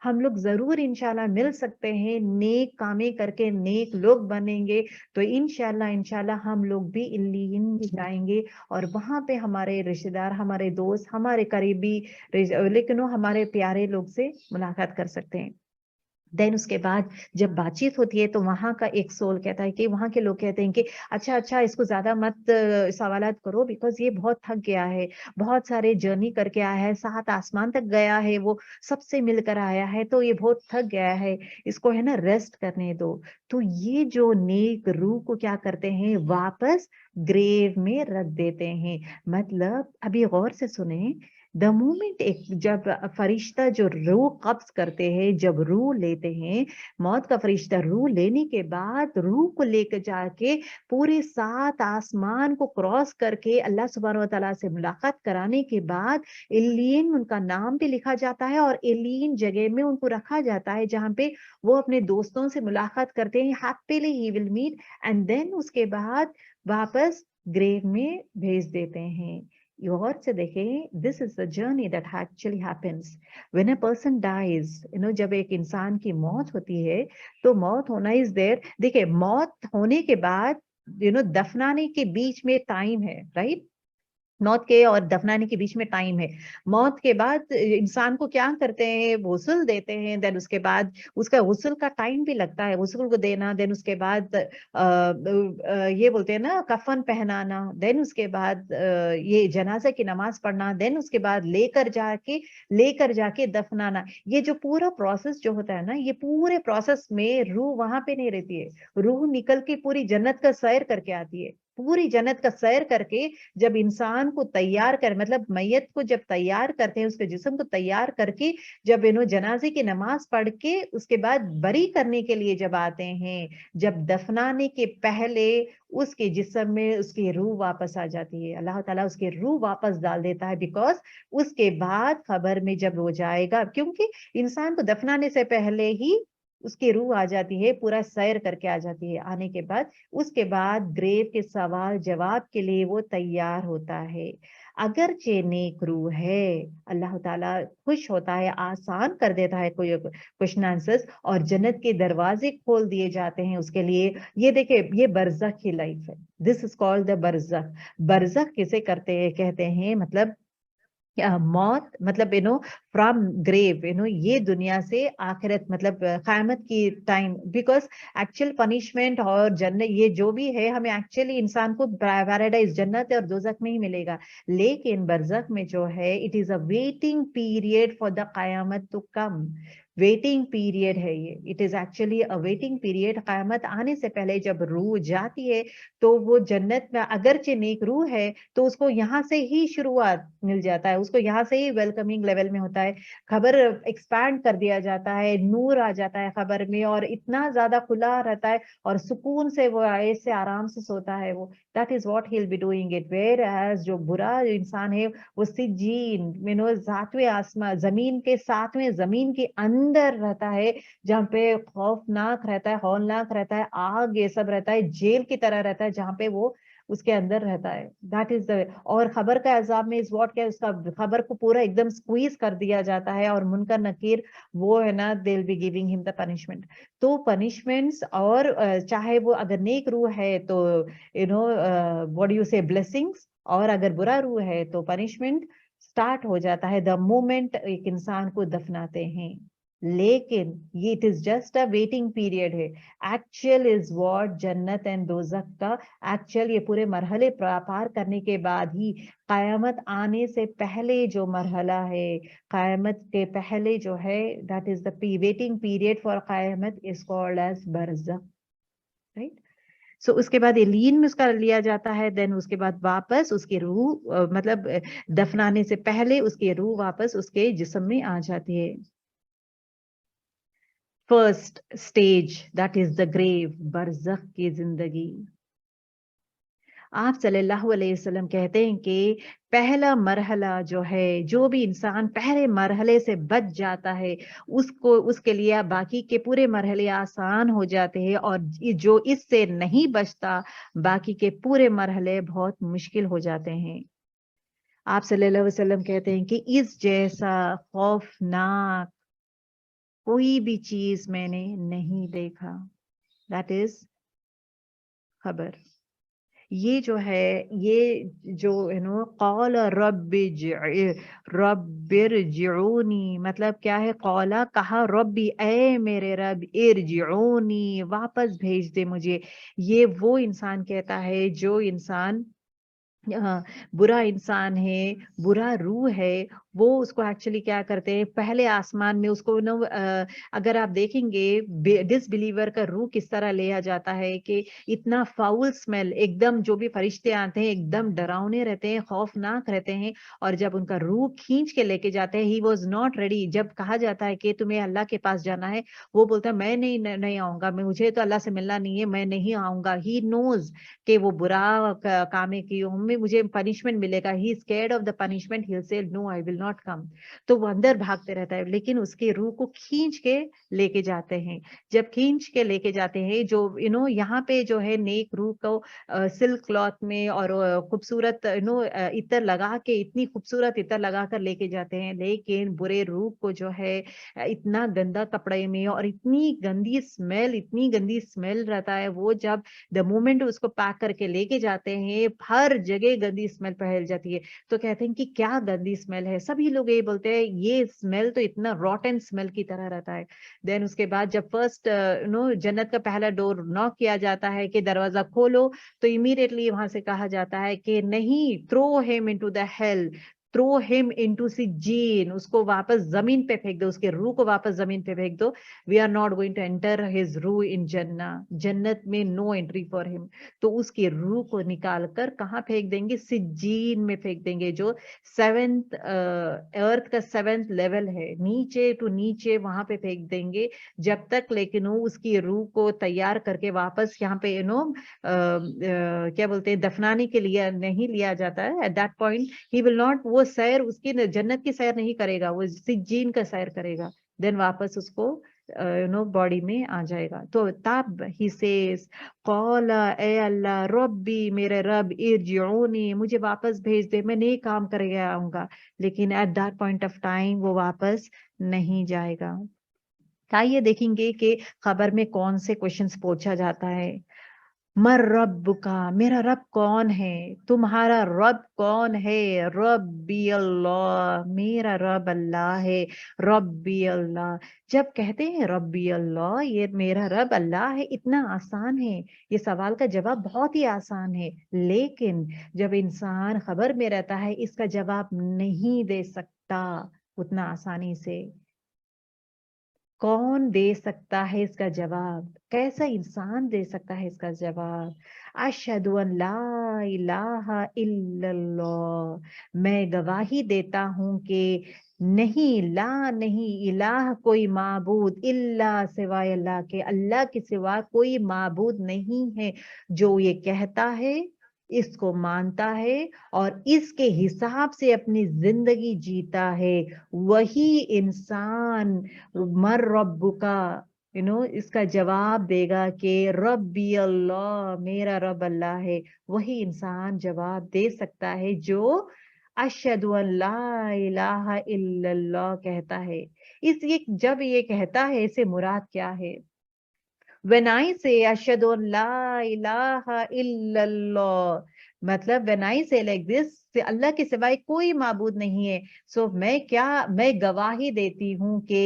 ہم لوگ ضرور انشاءاللہ مل سکتے ہیں، نیک کامیں کر کے نیک لوگ بنیں گے تو انشاءاللہ ہم لوگ بھی علیین جائیں گے، اور وہاں پہ ہمارے رشتہ دار، ہمارے دوست، ہمارے قریبی لیکن ہمارے پیارے لوگ سے ملاقات کر سکتے ہیں. دین اس کے بعد جب بات چیت ہوتی ہے تو وہاں کا ایک سول کہتا ہے کہ وہاں کے لوگ کہتے ہیں کہ اچھا اس کو زیادہ مت سوالات کرو بیکاز یہ بہت تھک گیا ہے, بہت سارے جرنی کر کے آیا ہے, 7 آسمان تک گیا ہے, وہ سب سے مل کر آیا ہے, تو یہ بہت تھک گیا ہے, اس کو ہے نا ریسٹ کرنے دو. تو یہ جو نیک روح کو کیا کرتے ہیں, واپس گریو میں رکھ دیتے ہیں. مطلب ابھی غور سے سنیں, دا مومنٹ جب فرشتہ جو روح قبض کرتے ہیں, جب روح لیتے ہیں, موت کا فرشتہ روح لینے کے بعد روح کو لے کے جا کے پورے 7 آسمان کو کراس کر کے اللہ سبحانہ و تعالیٰ سے ملاقات کرانے کے بعد ایلین ان کا نام بھی لکھا جاتا ہے اور ایلین جگہ میں ان کو رکھا جاتا ہے جہاں پہ وہ اپنے دوستوں سے ملاقات کرتے ہیں. Happily he will meet and then اس کے بعد واپس گریو میں بھیج دیتے ہیں. غور سے دیکھیں, this is the journey that actually happens when a person dies. جب ایک انسان کی موت ہوتی ہے تو موت ہونا is there. دیکھیں موت ہونے کے بعد دفنانے کے بیچ میں ٹائم ہے, رائٹ, موت کے اور دفنانے کے بیچ میں ٹائم ہے. موت کے بعد انسان کو کیا کرتے ہیں, غسل دیتے ہیں, دین اس کے بعد اس کا غسل کا ٹائم بھی لگتا ہے, غسل کو دینا, دین اس کے بعد یہ بولتے ہیں نا کفن پہنانا, دین اس کے بعد یہ جنازہ کی نماز پڑھنا, دین اس کے بعد لے کر جا کے دفنانا. یہ جو پورا پروسیس جو ہوتا ہے نا, یہ پورے پروسیس میں روح وہاں پہ نہیں رہتی ہے, روح نکل کے پوری جنت کا سیر کر کے آتی ہے. پوری جنت کا سیر کر کے جب انسان کو تیار کر, مطلب میت کو جب تیار کرتے ہیں, اس کے جسم کو تیار کر کے جب جنازے کی نماز پڑھ کے اس کے بعد بری کرنے کے لیے جب آتے ہیں, جب دفنانے کے پہلے اس کے جسم میں اس کی روح واپس آ جاتی ہے, اللہ تعالیٰ اس کی روح واپس ڈال دیتا ہے, بیکاز اس کے بعد خبر میں جب وہ جائے گا, کیونکہ انسان کو دفنانے سے پہلے ہی اس کی روح آ جاتی ہے, پورا سیر کر کے آ جاتی ہے. آنے کے بعد اس کے بعد گریو کے سوال جواب کے لیے وہ تیار ہوتا ہے. اگرچہ نیک روح ہے, اللہ تعالیٰ خوش ہوتا ہے, آسان کر دیتا ہے کوئی کوشچن آنسرز, اور جنت کے دروازے کھول دیے جاتے ہیں اس کے لیے. یہ دیکھیں, یہ برزخ کی لائف ہے, دس از کالڈ دا برزخ. برزخ کسے کہتے ہیں, مطلب موت, مطلب فرام گریو, یہ دنیا سے آخرت, مطلب قیامت کی ٹائم. بیکاز ایکچوئل پنشمنٹ اور جنت یہ جو بھی ہے, ہمیں ایکچولی انسان کو پیراڈائز جنت اور دوزخ میں ہی ملے گا, لیکن برزخ میں جو ہے it is a waiting period for the قیامت ٹو کم. ویٹنگ پیریڈ ہے یہ, it is actually a waiting period. قیامت آنے سے پہلے جب روح جاتی ہے تو وہ جنت میں اگرچہ نیک روح ہے تو اس کو یہاں سے ہی شروعات مل جاتا ہے, اس کو یہاں سے ہی ویلکمنگ لیول میں ہوتا ہے, خبر ایکسپینڈ کر دیا جاتا ہے, نور آ جاتا ہے خبر میں, اور اتنا زیادہ کھلا رہتا ہے اور سکون سے وہ ایسے آرام سے سوتا ہے. وہ that is what he'll be doing it. Whereas جو برا انسان ہے وہ سجین, ساتویں آسمان, زمین کے 7ویں زمین کے اندر رہتا ہے, جہاں پہ خوفناک رہتا ہے, ہولناک رہتا ہے, آگ یہ سب رہتا ہے, جیل کی طرح رہتا ہے جہاں پہ وہ اس کے اندر رہتا ہے. That is the, اور خبر کا عذاب میں اس واٹ کیا, اس کا خبر کو پورا ایک دم سکویز کر دیا جاتا ہے, اور منکر نکیر وہ ہے نا, they'll be giving him the punishment. تو punishments, اور چاہے وہ اگر نیک روح ہے تو what do you say, blessings, اور اگر برا روح ہے تو punishment سٹارٹ ہو جاتا ہے the moment ایک انسان کو دفناتے ہیں. لیکن یہ it is just a waiting period ہے. Actual is what جنت and دوزخ کا ایکچوئل, یہ پورے مرحلے پار کرنے کے بعد ہی قیامت آنے سے پہلے جو مرحلہ ہے, قیامت کے پہلے جو ہے, that is the waiting period for قیامت is called as برزخ, right? سو اس کے بعد ایلین میں اس کا لیا جاتا ہے, دین اس کے بعد واپس اس کی روح, مطلب دفنانے سے پہلے اس کی روح واپس اس کے جسم میں آ جاتی ہے. فرسٹ اسٹیج دیٹ از دا گریو, برزخ کی زندگی. آپ صلی اللہ علیہ وسلم کہتے ہیں کہ پہلا مرحلہ جو ہے, جو بھی انسان پہلے مرحلے سے بچ جاتا ہے اس کے لیے باقی کے پورے مرحلے آسان ہو جاتے ہیں, اور جو اس سے نہیں بچتا باقی کے پورے مرحلے بہت مشکل ہو جاتے ہیں. آپ صلی اللہ علیہ وسلم کہتے ہیں کہ اس جیسا خوفناک کوئی بھی چیز میں نے نہیں دیکھا. دیٹ از خبر. یہ جو ہے یہ جو قال رب ارجعونی، مطلب کیا ہے؟ قالا کہا، ربی اے میرے رب، ارجعونی واپس بھیج دے مجھے. یہ وہ انسان کہتا ہے جو انسان برا انسان ہے، برا روح ہے، وہ اس کو ایکچولی کیا کرتے ہیں، پہلے آسمان میں اس کو اگر آپ دیکھیں گے ڈس بلیور کا روح کس طرح لیا جاتا ہے کہ اتنا فاؤل اسمیل، ایک دم جو بھی فرشتے آتے ہیں ایک دم ڈراؤنے رہتے ہیں، خوفناک رہتے ہیں، اور جب ان کا روح کھینچ کے لے کے جاتے ہیں، ہی واز ناٹ ریڈی. جب کہا جاتا ہے کہ تمہیں اللہ کے پاس جانا ہے، وہ بولتا ہے میں نہیں آؤں گا، مجھے تو اللہ سے ملنا نہیں ہے، میں نہیں آؤں گا. ہی نوز کہ وہ برا کام کی میں مجھے پنشمنٹ ملے گا. ہی اسکیئرڈ آف دا پنشمنٹ، ہی سے نو آئی ول ناٹ کم. تو وہ اندر بھاگتے رہتا ہے، لیکن اس کے روح کو کھینچ کے لے کے جاتے ہیں. جب کھینچ کے لے کے جاتے ہیں، جو یہاں پہ جو ہے نیک روح کو سلک کلاتھ میں اور خوبصورت عطر لگا کے، اتنی خوبصورت عطر لگا کر لے کے جاتے ہیں، لیکن برے روح کو جو ہے اتنا گندا کپڑے میں اور اتنی گندی اسمیل رہتا ہے. وہ جب دا مومنٹ اس کو پیک کر کے لے کے جاتے ہیں، ہر جگہ گندی اسمیل پھیل جاتی ہے. تو کہتے ہیں کہ کیا گندی اسمیل ہے، سبھی لوگ یہ بولتے ہیں یہ اسمیل تو اتنا روٹن اسمیل کی طرح رہتا ہے. دین اس کے بعد جب فرسٹ جنت کا پہلا ڈور ناک کیا جاتا ہے کہ دروازہ کھولو، تو امیڈیٹلی وہاں سے کہا جاتا ہے کہ نہیں، تھرو ہم انٹو دا ہیل، تھرو ہم انٹو سجین، اس کو واپس زمین پہ پھینک دو، اس کے روح کو واپس زمین پہ پھینک دو. We are not going to enter his ruh in جنہ، جنت میں نو انٹری فار ہم. تو اس کی روح کو نکال کر کہاں پھینک دیں گے؟ سجین میں پھینک دیں گے، جو سیونتھ ارتھ کا 7th لیول ہے، نیچے ٹو نیچے وہاں پہ پھینک دیں گے جب تک. لیکن وہ اس کی روح کو تیار کر کے واپس یہاں پہ کیا بولتے ہیں، دفنانے کے لیے نہیں لیا جاتا ہے. At that point he will not, وہ سیر اس کی جنت کی سیر نہیں کرے گا، وہ سجین کا سیر کرے گا. دین واپس اس کو باڈی میں آ جائے گا. تو تب ہی سیز قال اے اللہ، ربی میرے رب، ارجعونی مجھے واپس بھیج دے، میں نئے کام کر کے آؤں گا. لیکن at that point of time وہ واپس نہیں جائے گا. آئیے دیکھیں گے کہ خبر میں کون سے کوشچنس پوچھا جاتا ہے. مر رب کا، میرا رب کون ہے؟ تمہارا رب کون ہے؟ ربی اللہ، میرا رب اللہ ہے. ربی اللہ، جب کہتے ہیں ربی اللہ، یہ میرا رب اللہ ہے، اتنا آسان ہے، یہ سوال کا جواب بہت ہی آسان ہے. لیکن جب انسان خبر میں رہتا ہے، اس کا جواب نہیں دے سکتا اتنا آسانی سے. کون دے سکتا ہے اس کا جواب؟ کیسا انسان دے سکتا ہے اس کا جواب؟ اشہد ان لا الہ الا اللہ، میں گواہی دیتا ہوں کہ نہیں، لا نہیں، الہ کوئی معبود، الا سوائے اللہ کے، اللہ کے سوا کوئی معبود نہیں ہے. جو یہ کہتا ہے، اس کو مانتا ہے اور اس کے حساب سے اپنی زندگی جیتا ہے، وہی انسان مر رب کا اس کا جواب دے گا کہ ربی اللہ، میرا رب اللہ ہے. وہی انسان جواب دے سکتا ہے جو اشہد ان لا الہ الا اللہ کہتا ہے. جب یہ کہتا ہے، اسے مراد کیا ہے؟ when I say اشہد ان لا الہ الا اللہ، مطلب when I say like this، اللہ کے سوائے کوئی معبود نہیں ہے. سو میں گواہی دیتی ہوں کہ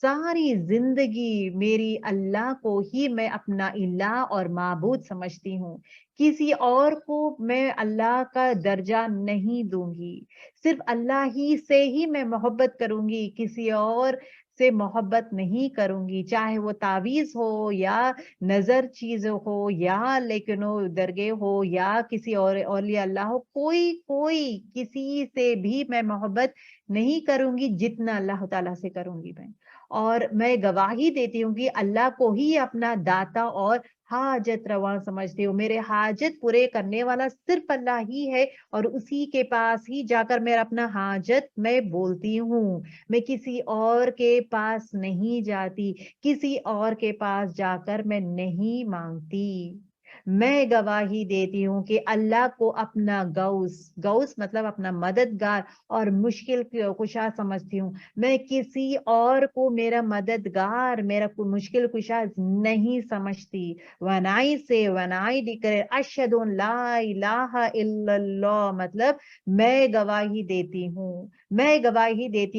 ساری زندگی میری اللہ کو ہی میں اپنا الہ اور معبود سمجھتی ہوں. کسی اور کو میں اللہ کا درجہ نہیں دوں گی، صرف اللہ ہی سے ہی میں محبت کروں گی، کسی اور سے محبت نہیں کروں گی، چاہے وہ تعویذ ہو یا نظر چیز ہو یا لیکن درگاہ ہو یا کسی اور اولیاء اللہ ہو، کوئی کسی سے بھی میں محبت نہیں کروں گی جتنا اللہ تعالیٰ سے کروں گی میں. اور میں گواہی دیتی ہوں کہ اللہ کو ہی اپنا داتا اور حاجت رواں سمجھتی ہوں. میرے حاجت پورے کرنے والا صرف اللہ ہی ہے، اور اسی کے پاس ہی جا کر میں اپنا حاجت میں بولتی ہوں. میں کسی اور کے پاس نہیں جاتی، کسی اور کے پاس جا کر میں نہیں مانگتی. میں گواہی دیتی ہوں کہ اللہ کو اپنا گوس مطلب اپنا مددگار اور مشکل کشا سمجھتی ہوں. میں کسی اور کو میرا مددگار میرا مشکل کشا نہیں سمجھتی. when I declare اشہد ان لا الہ الا اللہ مطلب میں گواہی دیتی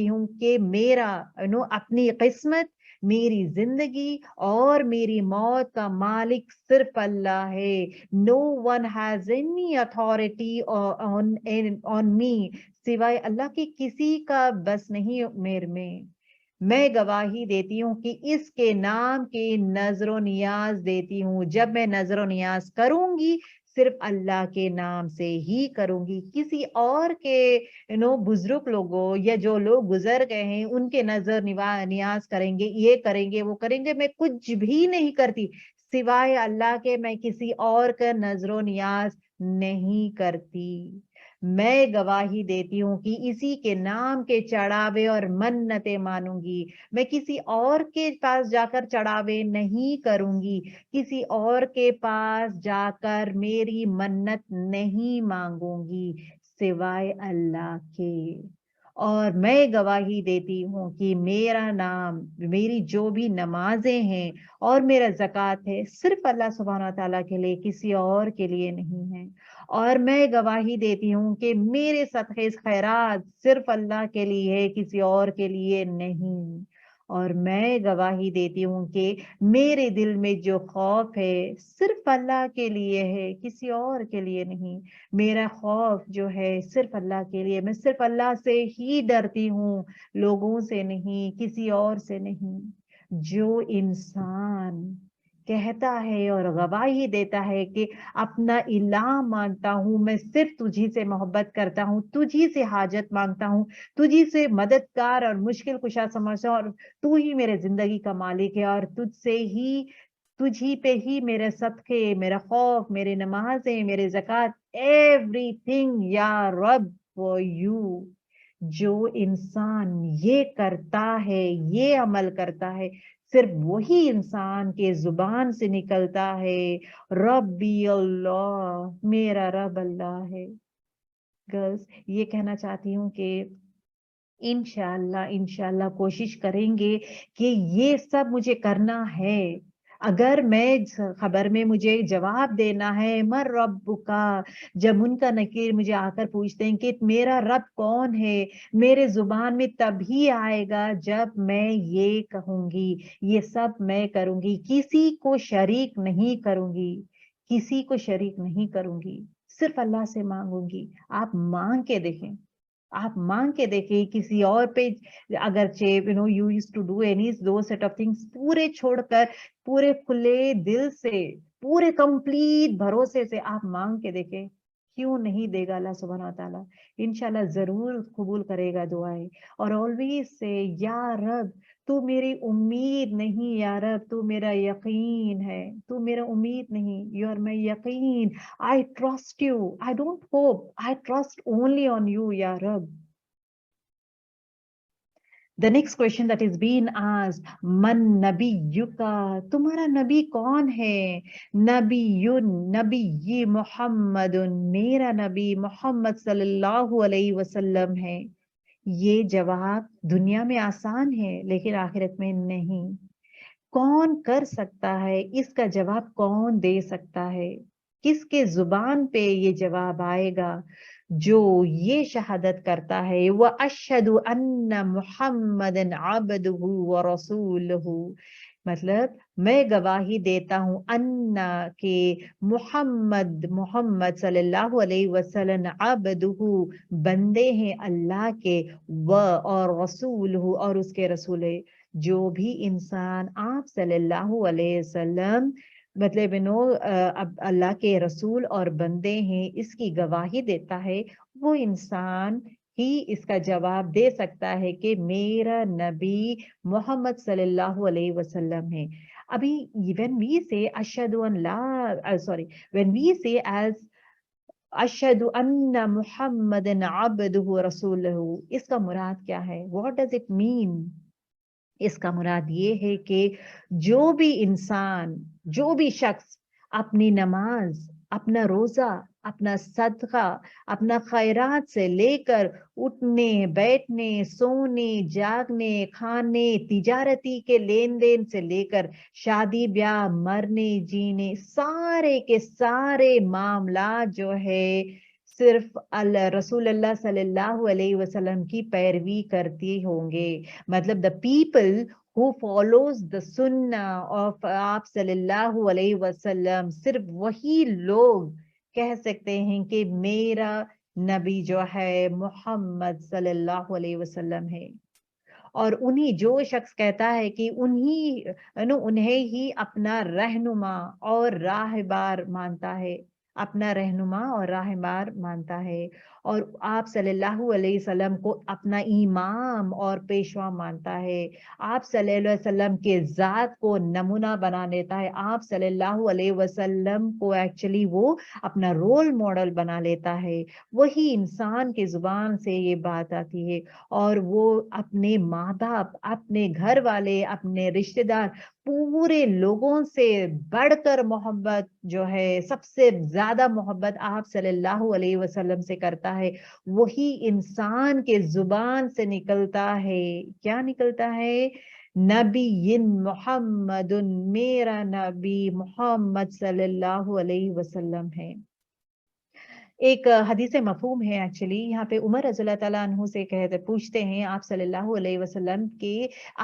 ہوں کہ میرا اپنی قسمت میری زندگی اور میری موت کا مالک صرف اللہ ہے. No one has any authority on me سوائے اللہ کے کسی کا بس نہیں میرے میں. میں گواہی دیتی ہوں کہ اس کے نام کی نظر و نیاز دیتی ہوں. جب میں نظر و نیاز کروں گی صرف اللہ کے نام سے ہی کروں گی. کسی اور کے بزرگ لوگوں یا جو لوگ گزر گئے ہیں ان کے نظر نیاز کریں گے, یہ کریں گے, وہ کریں گے, میں کچھ بھی نہیں کرتی سوائے اللہ کے. میں کسی اور کا نظر و نیاز نہیں کرتی. میں گواہی دیتی ہوں کہ اسی کے نام کے چڑھاوے اور منتیں مانوں گی. میں کسی اور کے پاس جا کر چڑھاوے نہیں کروں گی, کسی اور کے پاس جا کر میری منت نہیں مانگوں گی سوائے اللہ کے. اور میں گواہی دیتی ہوں کہ میرا نام میری جو بھی نمازیں ہیں اور میرا زکوٰۃ ہے صرف اللہ سبحانہ تعالیٰ کے لیے, کسی اور کے لیے نہیں ہے. اور میں گواہی دیتی ہوں کہ میرے صدقے خیرات صرف اللہ کے لیے ہے, کسی اور کے لیے نہیں. اور میں گواہی دیتی ہوں کہ میرے دل میں جو خوف ہے صرف اللہ کے لیے ہے, کسی اور کے لیے نہیں. میرا خوف جو ہے صرف اللہ کے لیے. میں صرف اللہ سے ہی ڈرتی ہوں, لوگوں سے نہیں, کسی اور سے نہیں. جو انسان کہتا ہے اور گواہی دیتا ہے کہ اپنا الہ مانتا ہوں, میں صرف تجھی سے محبت کرتا ہوں, تجھی سے حاجت مانگتا ہوں, تجھی سے مددگار اور مشکل کشا سمجھتا ہوں, اور تو ہی میرے زندگی کا مالک ہے, اور تجھی پہ ہی میرے صدقے, میرا خوف, میرے نمازیں, میرے زکوٰۃ, ایوری تھنگ یا رب فور یو. جو انسان یہ کرتا ہے, یہ عمل کرتا ہے, صرف وہی انسان کے زبان سے نکلتا ہے ربی اللہ, میرا رب اللہ ہے. گرلز, یہ کہنا چاہتی ہوں کہ انشاءاللہ کوشش کریں گے کہ یہ سب مجھے کرنا ہے. اگر میں خبر میں مجھے جواب دینا ہے مر رب کا, جب ان کا نکیر مجھے آ کر پوچھتے ہیں کہ میرا رب کون ہے, میرے زبان میں تبھی آئے گا جب میں یہ کہوں گی, یہ سب میں کروں گی, کسی کو شریک نہیں کروں گی, کسی کو شریک نہیں کروں گی, صرف اللہ سے مانگوں گی. آپ مانگ کے دیکھیں, آپ مانگ کے دیکھیں کسی اور پہ اگرچہ you used to do any those set of things, پورے چھوڑ کر پورے کھلے دل سے پورے کمپلیٹ بھروسے سے آپ مانگ کے دیکھیں, کیوں نہیں دے گا اللہ سبحانہ تعالیٰ. انشاءاللہ ضرور قبول کرے گا دعائیں. اور always سے یا رب تو میری امید نہیں, یا رب تو میرا یقین ہے, تو میرا امید نہیں, یو آر مائی یقین. I trust you, I don't hope, I trust only on you, یا رب. The next question that is being asked, من نبیُکا, تمہارا نبی کون ہے؟ نبی محمد, میرا نبی محمد صلی اللہ علیہ وسلم ہے. یہ جواب دنیا میں آسان ہے لیکن آخرت میں نہیں. کون کر سکتا ہے اس کا جواب, کون دے سکتا ہے, کس کے زبان پہ یہ جواب آئے گا؟ جو یہ شہادت کرتا ہے وَأَشْهَدُ أَنَّ مُحَمَّدًا عَبْدُهُ وَرَسُولُهُ, مطلب میں گواہی دیتا ہوں انا کہ محمد صلی اللہ علیہ وسلم عبدہ, بندے ہیں اللہ کے, اور رسولہ, اور اس کے رسول ہے. جو بھی انسان آپ صلی اللہ علیہ وسلم مطلب اللہ کے رسول اور بندے ہیں اس کی گواہی دیتا ہے, وہ انسان ہی اس کا جواب دے سکتا ہے کہ میرا نبی محمد صلی اللہ علیہ وسلم ہے. ابھی when we say Ashhad in law when we say as اشہد ان محمد عبدہ رسولہ, اس کا مراد کیا ہے؟ what does it mean? اس کا مراد یہ ہے کہ جو بھی انسان, جو بھی شخص اپنی نماز، اپنا روزہ، اپنا صدقہ، اپنا خیرات سے لے کر اٹھنے بیٹھنے سونے جاگنے کھانے تجارتی کے لین دین سے لے کر شادی بیاہ مرنے جینے سارے کے سارے معاملات جو ہے صرف رسول اللہ صلی اللہ علیہ وسلم کی پیروی کرتی ہوں گے. مطلب the people who follows the sunnah of آپ صلی اللہ علیہ وسلم صرف وہی لوگ کہہ سکتے ہیں کہ میرا نبی جو ہے محمد صلی اللہ علیہ وسلم ہے. اور جو شخص کہتا ہے کہ انہیں ہی اپنا رہنما اور راہبار مانتا ہے، اپنا رہنما اور راہبار مانتا ہے، اور آپ صلی اللہ علیہ وسلم کو اپنا امام اور پیشوا مانتا ہے، آپ صلی اللہ علیہ وسلم کے ذات کو نمونہ بنا لیتا ہے، آپ صلی اللہ علیہ وسلم کو ایکچولی وہ اپنا رول ماڈل بنا لیتا ہے، وہی انسان کی زبان سے یہ بات آتی ہے. اور وہ اپنے ماں باپ، اپنے گھر والے، اپنے رشتہ دار، پورے لوگوں سے بڑھ کر محبت جو ہے، سب سے زیادہ محبت آپ صلی اللہ علیہ وسلم سے کرتا ہے. وہی انسان کے زبان سے نکلتا ہے، کیا نکلتا ہے؟ نبی محمد، میرا نبی محمد صلی اللہ علیہ وسلم ہے. ایک حدیث مفہوم ہے ایکچولی، یہاں پہ عمر رضی اللہ تعالیٰ عنہ سے پوچھتے ہیں آپ صلی اللہ علیہ وسلم کہ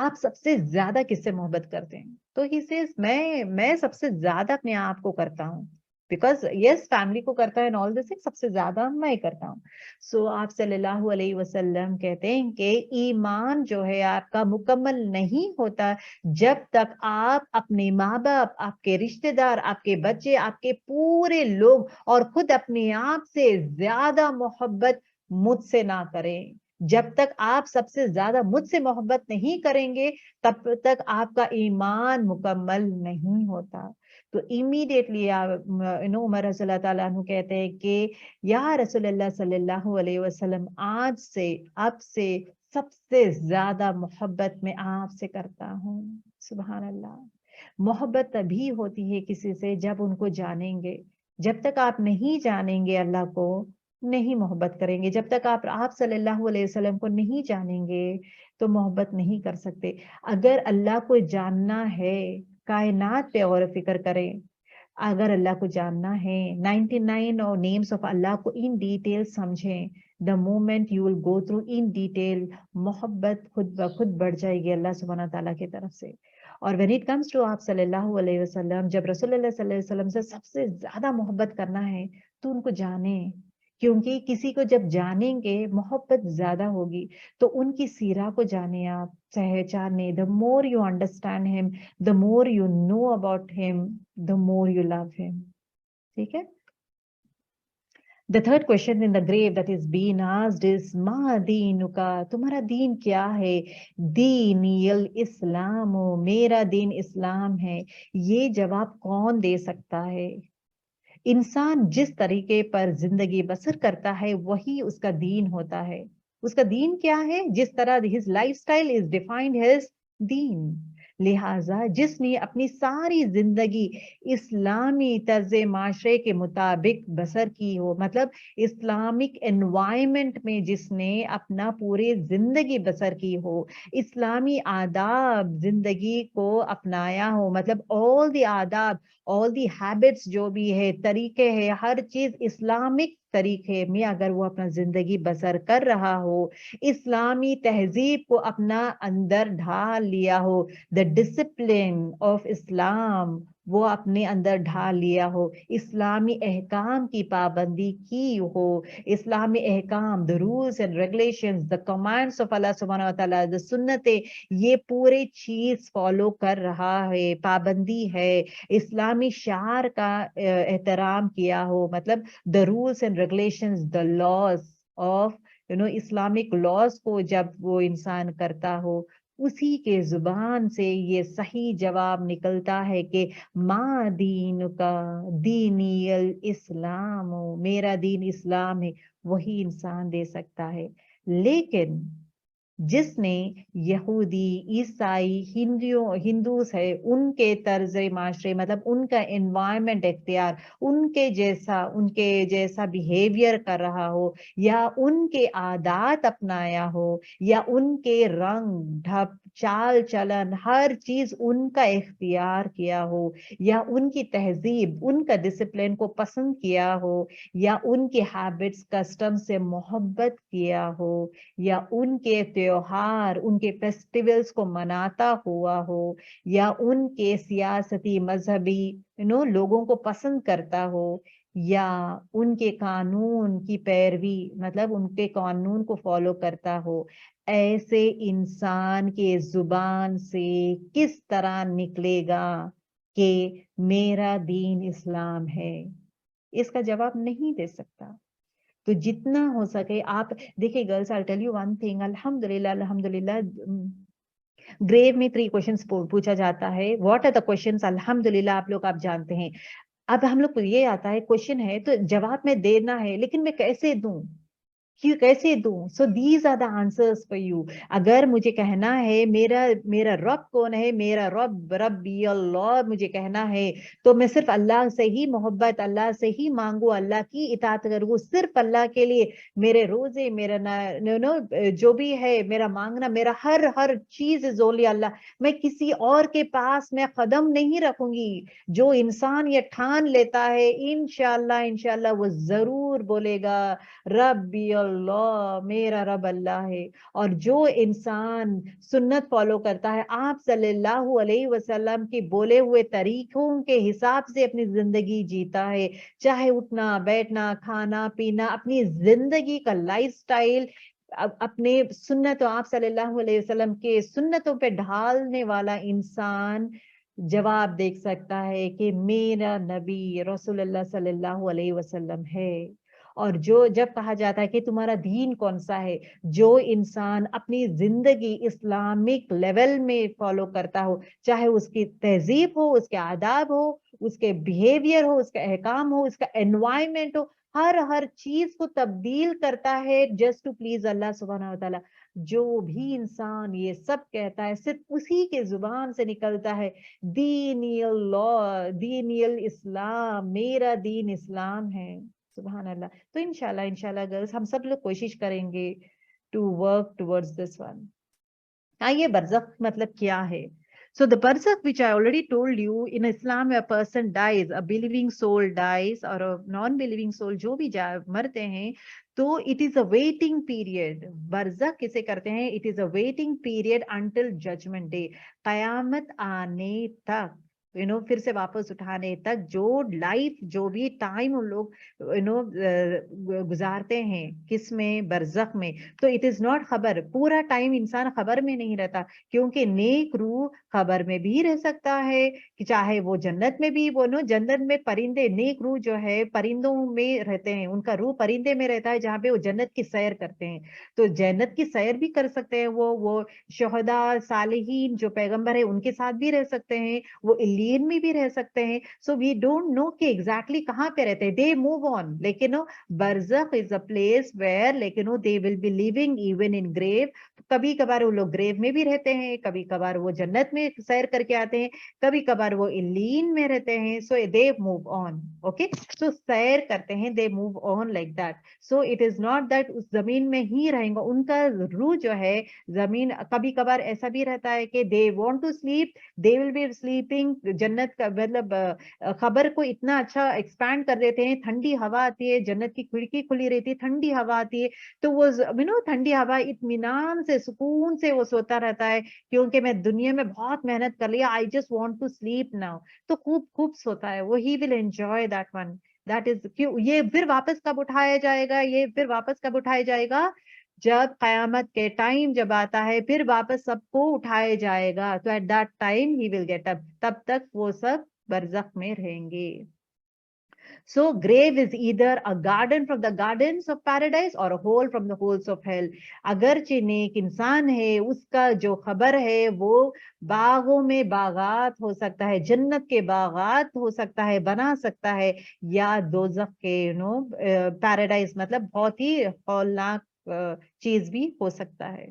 آپ سب سے زیادہ کس سے محبت کرتے ہیں؟ تو ہی سیز میں سب سے زیادہ اپنے آپ کو کرتا ہوں، بیکاز یس فیملی کو کرتا ہے all this سب سے زیادہ میں کرتا ہوں. سو آپ صلی اللہ علیہ وسلم کہتے ہیں کہ ایمان جو ہے آپ کا مکمل نہیں ہوتا جب تک آپ اپنے ماں باپ، آپ کے رشتہ دار، آپ کے بچے، آپ کے پورے لوگ اور خود اپنے آپ سے زیادہ محبت مجھ سے نہ کریں. جب تک آپ سب سے زیادہ مجھ سے محبت نہیں کریں گے تب تک آپ کا ایمان مکمل نہیں ہوتا. تو امیڈیٹلی عمر رضی اللہ تعالیٰ عنہ کہتے ہیں کہ یا رسول اللہ صلی اللہ علیہ وسلم آج سے اب سے سب سے زیادہ محبت میں آپ سے کرتا ہوں. سبحان اللہ. محبت تبھی ہوتی ہے کسی سے جب ان کو جانیں گے. جب تک آپ نہیں جانیں گے اللہ کو نہیں محبت کریں گے. جب تک آپ صلی اللہ علیہ وسلم کو نہیں جانیں گے تو محبت نہیں کر سکتے. اگر اللہ کو جاننا ہے کائنات پہ غور و فکر کریں. اگر اللہ کو جاننا ہے 99 نیمز آف اللہ کو ان ڈیٹیل سمجھیں. The moment you will go through in detail محبت خود بخود بڑھ جائے گی اللہ سبحانہ تعالیٰ کی طرف سے. اور when it comes to آپ صلی اللہ علیہ وسلم، جب رسول اللہ صلی اللہ علیہ وسلم سے سب سے زیادہ محبت کرنا ہے تو ان کو جانیں، کیونکہ کسی کو جب جانیں گے محبت زیادہ ہوگی. تو ان کی سیرہ کو جانیں، آپ پہچانیں. the more you understand him the more you know about him the more you love him. ٹھیک ہے. The third question in the grave that is being asked is ما دینکا، تمہارا دین کیا ہے؟ دینی الاسلام، میرا دین اسلام ہے. یہ جواب کون دے سکتا ہے؟ انسان جس طریقے پر زندگی بسر کرتا ہے وہی اس کا دین ہوتا ہے. اس کا دین کیا ہے؟ جس طرح his lifestyle is defined his دین. لہٰذا جس نے اپنی ساری زندگی اسلامی طرز معاشرے کے مطابق بسر کی ہو، مطلب اسلامک انوائرمنٹ میں جس نے اپنا پورے زندگی بسر کی ہو، اسلامی آداب زندگی کو اپنایا ہو، مطلب all the آداب all the habits جو بھی ہے، طریقے ہے، ہر چیز اسلامک طریقے میں اگر وہ اپنا زندگی بسر کر رہا ہو، اسلامی تہذیب کو اپنا اندر ڈھال لیا ہو، the discipline of اسلام وہ اپنے اندر ڈھال لیا ہو، اسلامی احکام کی پابندی کی ہو، اسلامی احکام the rules and regulations the commands of اللہ سبحانہ وتعالی the سنتیں، یہ پورے چیز فالو کر رہا ہے، پابندی ہے، اسلامی شعار کا احترام کیا ہو، مطلب the rules and regulations the laws of Islamic laws کو جب وہ انسان کرتا ہو، اسی کے زبان سے یہ صحیح جواب نکلتا ہے کہ ما دین کا دینی الاسلام، میرا دین اسلام ہے. وہی انسان دے سکتا ہے. لیکن جس نے یہودی، عیسائی، ہندوز ہے ان کے طرز معاشرے مطلب ان کا انوائرمنٹ اختیار، ان کے جیسا بیہیویئر کر رہا ہو، یا ان کے عادات اپنایا ہو، یا ان کے رنگ ڈھپ چال چلن ہر چیز ان کا اختیار کیا ہو، یا ان کی تہذیب ان کا ڈسپلن کو پسند کیا ہو، یا ان کے ہیبٹس کسٹم سے محبت کیا ہو، یا ان کے تیوہار ان کے فیسٹیولز کو مناتا ہوا ہو، یا ان کے سیاسی مذہبی لوگوں کو پسند کرتا ہو، یا ان کے قانون کی پیروی مطلب ان کے قانون کو فالو کرتا ہو، ایسے انسان کے زبان سے کس طرح نکلے گا کہ میرا دین اسلام ہے؟ اس کا جواب نہیں دے سکتا۔ تو جتنا ہو سکے آپ دیکھیں girls, I'll tell you one thing، الحمدللہ گریو میں 3 questions پوچھا جاتا ہے۔ What are the questions؟ الحمدللہ آپ جانتے ہیں۔ اب ہم لوگ کو یہ آتا ہے کوشچن ہے تو جواب میں دینا ہے، لیکن میں کیسے دوں؟ کیسے دوں؟ So these are the answers for you. اگر مجھے کہنا ہے میرا رب کون ہے، میرا ربی اللہ مجھے کہنا ہے، تو میں صرف اللہ سے ہی محبت، اللہ سے ہی مانگوں، اللہ کی اطاعت کروں، صرف اللہ کے لیے میرے روزے، میرا جو بھی ہے میرا مانگنا، میرا ہر چیز از اونلی اللہ۔ میں کسی اور کے پاس میں قدم نہیں رکھوں گی۔ جو انسان یہ ٹھان لیتا ہے انشاءاللہ وہ ضرور بولے گا ربی اللہ، میرا رب اللہ ہے۔ اور جو انسان سنت فالو کرتا ہے، آپ صلی اللہ علیہ وسلم کے بولے ہوئے طریقوں کے حساب سے اپنی زندگی جیتا ہے، چاہے اٹھنا بیٹھنا کھانا پینا، اپنی زندگی کا لائف سٹائل اپنے سنت آپ صلی اللہ علیہ وسلم کے سنتوں پہ ڈھالنے والا انسان جواب دیکھ سکتا ہے کہ میرا نبی رسول اللہ صلی اللہ علیہ وسلم ہے۔ اور جب کہا جاتا ہے کہ تمہارا دین کون سا ہے، جو انسان اپنی زندگی اسلامک لیول میں فالو کرتا ہو، چاہے اس کی تہذیب ہو، اس کے آداب ہو، اس کے بیہیویئر ہو، اس کا احکام ہو، اس کا انوائرمنٹ ہو، ہر چیز کو تبدیل کرتا ہے جسٹ ٹو پلیز اللہ سبحانہ و تعالیٰ۔ جو بھی انسان یہ سب کہتا ہے صرف اسی کے زبان سے نکلتا ہے دینی اللہ، دینی الاسلام، میرا دین اسلام ہے۔ سبحان اللہ۔ تو انشاءاللہ گرلز ہم سب لوگ کوشش کریں گے to work towards this one. آئیے برزخ مطلب کیا ہے؟ So the barzakh, which I already told you, in Islam a person dies, a believing soul dies or a non-believing soul جو بھی مرتے ہیں تو it is a waiting period. برزخ کسے کہتے ہیں؟ It is a waiting period until judgment day. قیامت آنے تک پھر سے واپس اٹھانے تک جو لائف جو بھی ٹائم ان لوگ گزارتے ہیں کس میں؟ برزخ میں۔ تو اٹ از ناٹ خبر، پورا ٹائم انسان خبر میں نہیں رہتا، کیونکہ نیک روح خبر میں بھی رہ سکتا ہے، کہ چاہے وہ جنت میں بھی جنت میں پرندے، نیک روح جو ہے پرندوں میں رہتے ہیں، ان کا روح پرندے میں رہتا ہے جہاں پہ وہ جنت کی سیر کرتے ہیں، تو جنت کی سیر بھی کر سکتے ہیں، وہ شہداء صالحین جو پیغمبر ہیں ان کے ساتھ بھی رہ سکتے ہیں، وہ الین میں بھی رہ سکتے ہیں۔ سو وی ڈونٹ نو کہ ایگزیکٹلی کہاں پہ رہتے ہیں، دے موو آن، لیکن برزخ از اے پلیس ویئر لیکن they will be living even in grave. کبھی کبھار وہ لوگ گریو میں بھی رہتے ہیں، کبھی کبھار وہ جنت میں سیر کر کے آتے ہیں، کبھی کبھار وہ الین میں رہتے ہیں۔ سو دے موو آن، اوکے، سو سیر کرتے ہیں، they move on like that. So it is not that اس زمین میں ہی رہیں گا، ان کا روح جو ہے زمین، کبھی کبھار ایسا بھی رہتا ہے کہ they want to sleep, they will be sleeping, جنت کا مطلب خبر کو اتنا اچھا ایکسپینڈ کر دیتے ہیں، ٹھنڈی ہوا آتی ہے، جنت کی کھڑکی کھلی رہتی ہے، ٹھنڈی ہوا آتی ہے، تو وہ ٹھنڈی ہوا اطمینان سے سکون سے وہ سوتا رہتا ہے، کیونکہ میں دنیا میں بہت محنت کر لیا، I just want to sleep now, تو خوب سوتا ہے وہ، he will enjoy that one. That is کیوں یہ پھر واپس کب اٹھایا جائے گا؟ یہ پھر واپس کب اٹھایا جائے گا؟ جب قیامت کے ٹائم جب آتا ہے پھر واپس سب کو اٹھایا جائے گا، تو at that time he will get up, تب تک وہ سب برزخ میں رہیں گے۔ So grave is either a garden from the gardens of paradise or a hole from the holes of hell. اگرچہ نیک انسان ہے، اس کا جو خبر ہے وہ باغوں میں باغات ہو سکتا ہے، جنت کے باغات ہو سکتا ہے، بنا سکتا ہے، یا دوزخ کے پیراڈائز مطلب بہت ہی ہولناک چیز بھی ہو سکتا ہے۔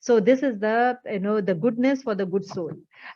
So this is the goodness for the good soul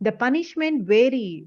the punishment vary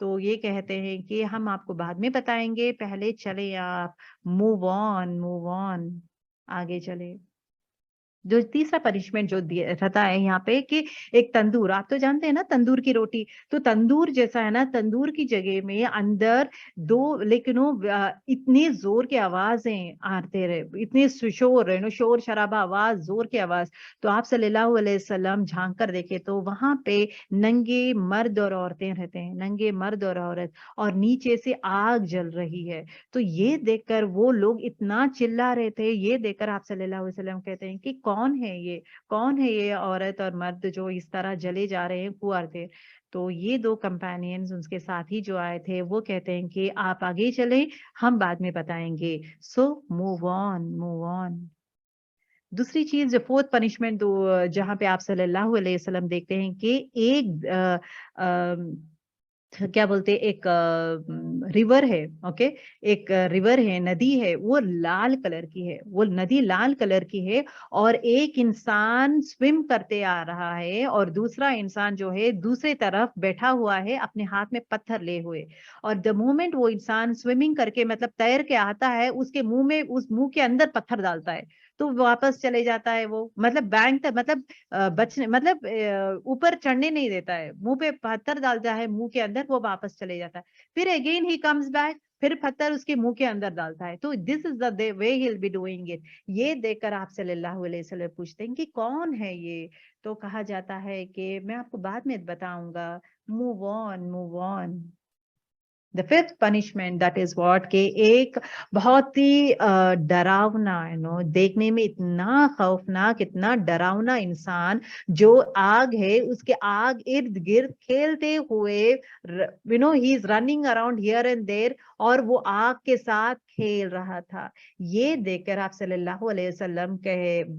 تو یہ کہتے ہیں کہ ہم آپ کو بعد میں بتائیں گے, پہلے چلے آپ move on, آگے چلے. جو تیسرا پنشمنٹ جو رہتا ہے یہاں پہ کہ ایک تندور, آپ تو جانتے ہیں نا تندور کی روٹی, تو تندور جیسا ہے نا, تندور کی جگہ میں اندر دو, لیکن اتنے زور کی آوازیں آتے رہے, اتنے شور شور شرابہ آواز, زور کی آواز. تو آپ صلی اللہ علیہ وسلم جھانک کر دیکھے تو وہاں پہ ننگے مرد اور عورتیں رہتے ہیں, ننگے مرد اور عورت, اور نیچے سے آگ جل رہی ہے. تو یہ دیکھ کر وہ لوگ اتنا چلا رہے تھے, یہ دیکھ کر آپ صلی اللہ علیہ وسلم کہتے ہیں کہ کون ہے یہ عورت اور مرد جو اس طرح جلے جا رہے ہیں کنوار تھے. تو یہ دو کمپینینز ان کے ساتھ ہی جو آئے تھے وہ کہتے ہیں کہ آپ آگے چلیں, ہم بعد میں بتائیں گے. سو موو آن. دوسری چیز جو فورتھ پنشمنٹ جہاں پہ آپ صلی اللہ علیہ وسلم دیکھتے ہیں کہ ایک کیا بولتے ایک ریور ہے, اوکے, ایک ریور ہے, ندی ہے, وہ لال کلر کی ہے, وہ ندی لال کلر کی ہے, اور ایک انسان سویم کرتے آ رہا ہے اور دوسرا انسان جو ہے دوسرے طرف بیٹھا ہوا ہے اپنے ہاتھ میں پتھر لے ہوئے. اور دا مومنٹ وہ انسان سوئمنگ کر کے مطلب تیر کے آتا ہے, اس کے منہ میں, اس منہ کے اندر پتھر ڈالتا ہے تو واپس چلے جاتا ہے وہ, مطلب بینک مطلب بچنے مطلب اوپر چڑھنے نہیں دیتا ہے, منہ پہ پتھر ڈالتا ہے منہ کے اندر, وہ واپس چلے جاتا ہے. پھر اگین ہی کمز بیک, پھر پتھر اس کے منہ کے اندر ڈالتا ہے. تو دس از دا وے ہی ول بی ڈوئنگ اٹ. یہ دیکھ کر آپ صلی اللہ علیہ وسلم پوچھتے ہیں کہ کون ہے یہ, تو کہا جاتا ہے کہ میں آپ کو بعد میں بتاؤں گا, move on. The fifth punishment, that is what, کہ ایک بہت ہی ڈراؤنا دیکھنے میں اتنا خوفناک, اتنا ڈراؤنا انسان جو آگ ہے اس کے آگ ارد گرد کھیلتے ہوئے, he is running around here and there, اور وہ آگ کے ساتھ کھیل رہا تھا. یہ دیکھ کر آپ صلی اللہ علیہ وسلم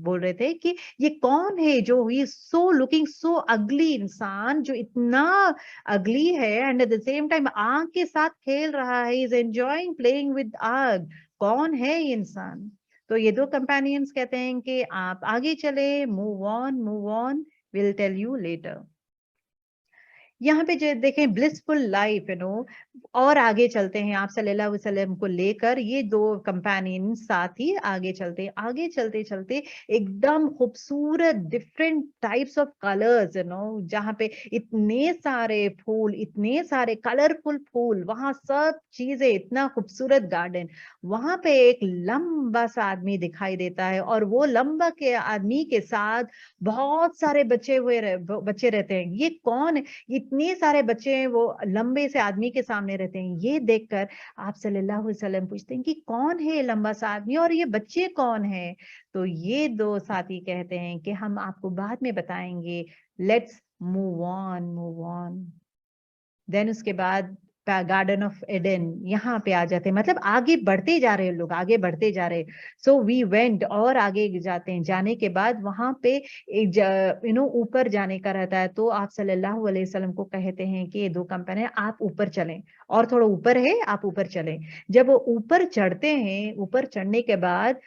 بول رہے تھے کہ یہ کون ہے جو سو لوکنگ سو اگلی انسان, جو اتنا اگلی ہے and at the same time آگ کے ساتھ کھیل رہا ہے, از انجوائنگ پلئنگ ود آگ, کون ہے یہ انسان. تو یہ دو کمپینینز کہتے ہیں کہ آپ آگے چلے, move on, we'll tell you later. یہاں پہ جو دیکھیں بلسفل لائف اور آگے چلتے ہیں آپ صلی اللہ علیہ وسلم کو لے کر, یہ دو کمپینین ساتھ ہی آگے چلتے چلتے ایک دم خوبصورت ڈفرینٹ ٹائپس آف کلرز جہاں پہ اتنے سارے پھول, اتنے سارے کلرفل پھول, وہاں سب چیزیں, اتنا خوبصورت گارڈن. وہاں پہ ایک لمبا سا آدمی دکھائی دیتا ہے, اور وہ لمبا کے آدمی کے ساتھ بہت سارے بچے رہتے ہیں. یہ کون, اتنے سارے بچے وہ لمبے سے آدمی کے سامنے رہتے ہیں. یہ دیکھ کر آپ صلی اللہ علیہ وسلم پوچھتے ہیں کہ کون ہے لمبا سا آدمی اور یہ بچے کون ہیں. تو یہ دو ساتھی کہتے ہیں کہ ہم آپ کو بعد میں بتائیں گے, لیٹس موو آن. دین اس کے بعد گارڈن آف ایڈن یہاں پہ آ جاتے ہیں, مطلب آگے بڑھتے جا رہے لوگ, آگے بڑھتے جا رہے. سو وی وینٹ, اور آگے جاتے ہیں. جانے کے بعد وہاں پہ اوپر جانے کا رہتا ہے. تو آپ صلی اللہ علیہ وسلم کو کہتے ہیں کہ یہ دو کمپنی آپ اوپر چلیں, اور تھوڑا اوپر ہے, آپ اوپر چلیں. جب وہ اوپر چڑھتے ہیں, اوپر چڑھنے کے بعد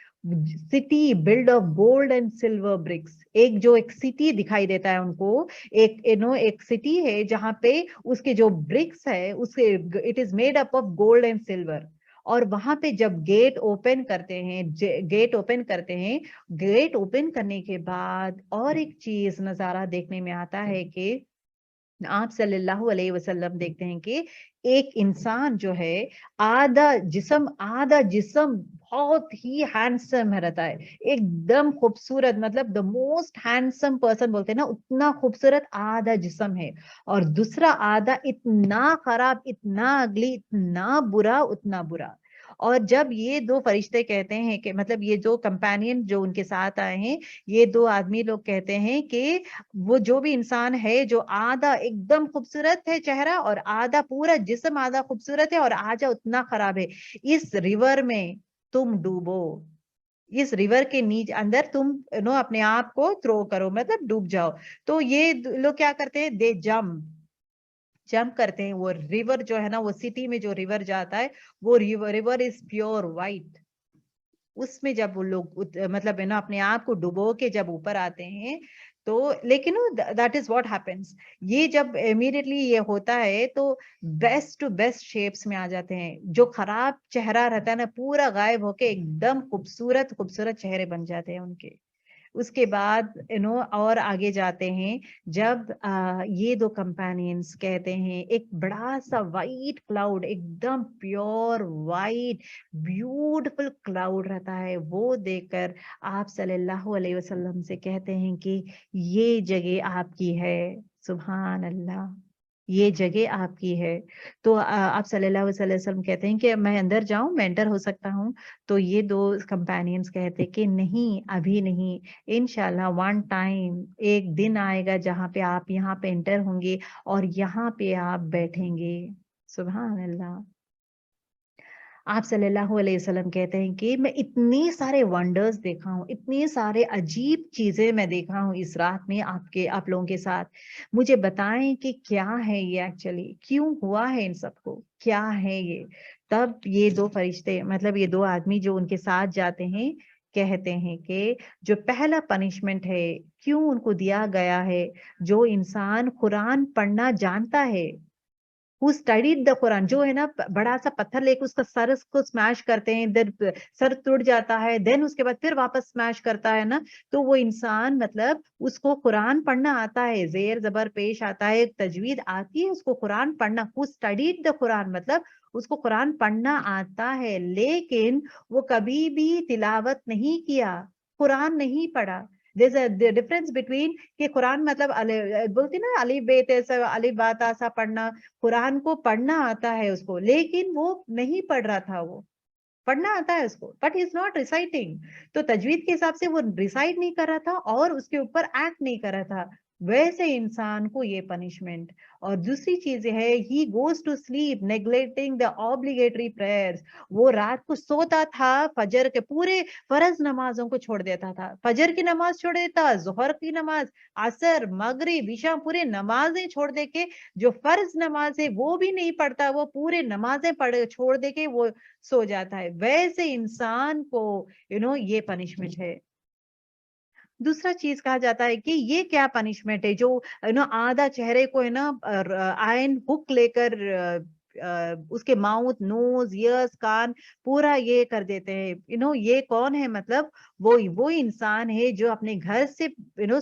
city build of gold and silver bricks, ایک سٹی دکھائی دیتا ہے ان کو. ایک سٹی ہے جہاں پہ اس کے جو برکس ہے اس کے it is made up of gold and silver. اور وہاں پہ جب گیٹ اوپن کرتے ہیں, گیٹ اوپن کرنے کے بعد اور ایک چیز نظارہ دیکھنے میں آتا ہے کہ آپ صلی اللہ علیہ وسلم دیکھتے ہیں کہ ایک انسان جو ہے آدھا جسم بہت ہی ہینڈسم رہتا ہے, ایک دم خوبصورت, مطلب دا موسٹ ہینڈسم پرسن بولتے ہیں نا, اتنا خوبصورت آدھا جسم ہے. اور دوسرا آدھا اتنا خراب, اتنا اگلی, اتنا برا, اتنا برا. اور جب یہ دو فرشتے کہتے ہیں کہ مطلب یہ جو کمپینین جو ان کے ساتھ آئے ہیں, یہ دو آدمی لوگ کہتے ہیں کہ وہ جو بھی انسان ہے جو آدھا ایک دم خوبصورت ہے چہرہ, اور آدھا پورا جسم آدھا خوبصورت ہے, اور آدھا اتنا خراب ہے, اس ریور میں تم ڈوبو, اس ریور کے نیچے اندر تم اپنے آپ کو تھرو کرو, مطلب ڈوب جاؤ. تو یہ لوگ کیا کرتے ہیں, دے جمپ کرتے ہیں. وہ ریور جو ہے نا, وہ سٹی میں جو ریور جاتا ہے, وہ ریور از پیور وائٹ. اس میں جب وہ لوگ مطلب اپنے آپ کو ڈبو کے جب اوپر آتے ہیں تو لیکن دیٹ از واٹ ہیپنس. یہ جب امیڈیٹلی یہ ہوتا ہے تو بیسٹ ٹو بیسٹ شیپس میں آ جاتے ہیں. جو خراب چہرہ رہتا ہے نا پورا غائب ہو کے ایک دم خوبصورت خوبصورت چہرے بن جاتے ہیں ان کے. اس کے بعد اور آگے جاتے ہیں جب یہ دو کمپینینز کہتے ہیں ایک بڑا سا وائٹ کلاؤڈ ایک دم پیور وائٹ بیوٹیفل کلاؤڈ رہتا ہے وہ دیکھ کر آپ صلی اللہ علیہ وسلم سے کہتے ہیں کہ یہ جگہ آپ کی ہے. سبحان اللہ, یہ جگہ آپ کی ہے. تو آپ صلی اللہ علیہ وسلم کہتے ہیں کہ میں اندر جاؤں, میں انٹر ہو سکتا ہوں. تو یہ دو کمپینینز کہتے کہ نہیں, ابھی نہیں, انشاءاللہ ون ٹائم ایک دن آئے گا جہاں پہ آپ یہاں پہ انٹر ہوں گے اور یہاں پہ آپ بیٹھیں گے. سبحان اللہ. آپ صلی اللہ علیہ وسلم کہتے ہیں کہ میں اتنے سارے ونڈرز دیکھا ہوں, اتنے سارے عجیب چیزیں میں دیکھا ہوں اس رات میں آپ لوگوں کے ساتھ. مجھے بتائیں کہ کیا ہے یہ ایکچولی, کیوں ہوا ہے ان سب کو, کیا ہے یہ. تب یہ دو فرشتے مطلب یہ دو آدمی جو ان کے ساتھ جاتے ہیں کہتے ہیں کہ جو پہلا پنشمنٹ ہے کیوں ان کو دیا گیا ہے, جو انسان قرآن پڑھنا جانتا ہے, who studied the قرآن, جو ہے نا بڑا سا پتھر لے کے اس کا سر کو سمیش کرتے ہیں, سر ٹوٹ جاتا ہے, دین اس کے بعد پھر واپس سمیش کرتا ہے نا, تو وہ انسان مطلب اس کو قرآن پڑھنا آتا ہے, زیر زبر پیش آتا ہے, تجوید آتی ہے اس کو قرآن پڑھنا. who studied the قرآن مطلب اس کو قرآن پڑھنا آتا ہے لیکن وہ کبھی بھی تلاوت نہیں کیا, قرآن نہیں پڑھا. There's a difference between کہ قرآن مطلب بولتے نا علی بیت ایسا علی بات ایسا پڑھنا, قرآن کو پڑھنا آتا ہے اس کو لیکن وہ نہیں پڑھ رہا تھا, وہ پڑھنا آتا ہے اس کو بٹ از ناٹ ریسائٹنگ. تو تجوید کے حساب سے وہ ریسائٹ نہیں کر رہا تھا اور اس کے اوپر ایکٹ نہیں کر رہا تھا. ویسے انسان کو یہ پنشمنٹ. اور دوسری چیز یہ ہے he goes to sleep neglecting the obligatory prayers. وہ رات کو سوتا تھا, فجر کے پورے فرض نمازوں کو چھوڑ دیتا تھا, فجر کی نماز چھوڑ دیتا, ظہر کی نماز, عصر, مغرب, عشاء, پورے نمازیں چھوڑ دے کے جو فرض نماز ہے وہ بھی نہیں پڑھتا, وہ پورے نمازیں چھوڑ دے کے وہ سو جاتا ہے. ویسے انسان کو یہ پنشمنٹ ہے. دوسرا چیز کہا جاتا ہے کہ یہ کیا پنشمنٹ ہے جو آدھا چہرے کو ہے نا آئرن ہک لے کر اس کے ماؤتھ, نوز, ایئرز, کان پورا یہ کر دیتے ہیں. یہ کون ہے مطلب وہ انسان ہے جو اپنے گھر سے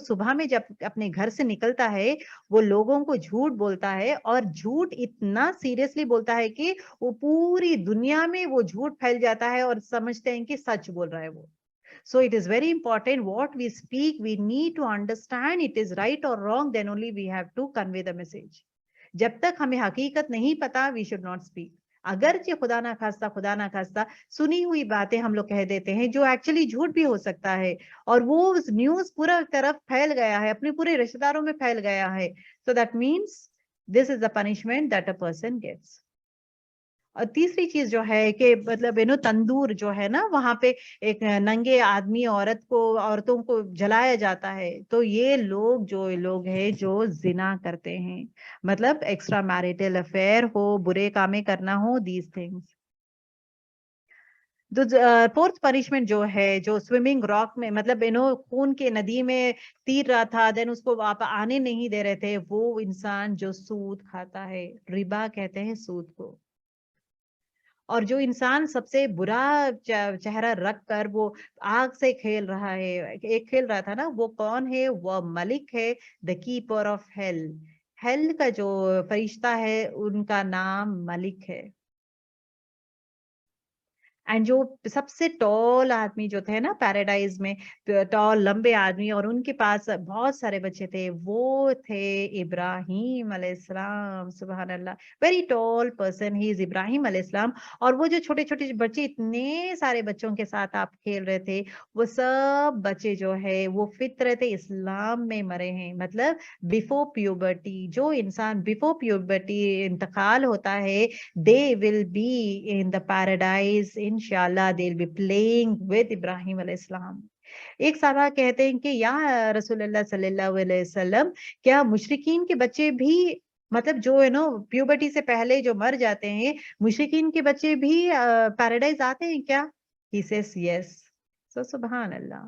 صبح میں جب اپنے گھر سے نکلتا ہے وہ لوگوں کو جھوٹ بولتا ہے اور جھوٹ اتنا سیریسلی بولتا ہے کہ وہ پوری دنیا میں وہ جھوٹ پھیل جاتا ہے اور سمجھتے ہیں کہ سچ بول رہا ہے وہ. So it is very important what we speak, we need to understand it is right or wrong, then only we have to convey the message. جب تک ہمیں حقیقت نہیں پتا we should not speak. اگرچہ خدا نہ خواستہ سنی ہوئی باتیں ہم لوگ کہہ دیتے ہیں جو ایکچولی جھوٹ بھی ہو سکتا ہے اور وہ نیوز پورا طرف پھیل گیا ہے, اپنے پورے رشتہ داروں میں پھیل گیا ہے. So that means this is the punishment that a person gets. اور تیسری چیز جو ہے کہ مطلب تندور جو ہے نا وہاں پہ ایک ننگے آدمی عورتوں کو جلایا جاتا ہے. تو یہ لوگ ہیں جو زنا کرتے ہیں, مطلب ایکسٹرا میریٹل افیئر ہو, برے کامیں کرنا ہو, دیز تھنگس. فورتھ پنشمنٹ جو ہے جو سوئمنگ راک میں مطلب خون کے ندی میں تیر رہا تھا, دین اس کو آپ آنے نہیں دے رہے تھے, وہ انسان جو سود کھاتا ہے, ربا کہتے ہیں سود کو. اور جو انسان سب سے برا چہرہ رکھ کر وہ آگ سے کھیل رہا ہے, ایک کھیل رہا تھا نا, وہ کون ہے, وہ ملک ہے, دا کیپر آف ہیل. ہیل کا جو فرشتہ ہے ان کا نام ملک ہے. اینڈ جو سب سے ٹال آدمی جو تھے نا پیراڈائز میں, ٹال لمبے آدمی, اور ان کے پاس بہت سارے بچے تھے, وہ تھے ابراہیم علیہ السلام. سبحان اللہ, ویری ٹال پرسن ہی از ابراہیم علیہ السلام. اور وہ جو چھوٹے چھوٹے بچے, اتنے سارے بچوں کے ساتھ آپ کھیل رہے تھے, وہ سب بچے جو ہے وہ فطرت اسلام میں مرے ہیں. مطلب بیفور پیوبرٹی, جو انسان بیفور پیوبرٹی انتقال ہوتا ہے, they will be in the paradise inshallah, they'll be playing with ابراہیم علیہ السلام. ایک صحابہ کہتے ہیں کہ یا رسول اللہ صلی اللہ علیہ وسلم, کیا مشرکین کے بچے بھی مطلب جو ہے نا پیوبرٹی سے پہلے جو مر جاتے ہیں, مشرکین کے بچے بھی پیراڈائز آتے ہیں کیا؟ He says yes. So سبحان اللہ.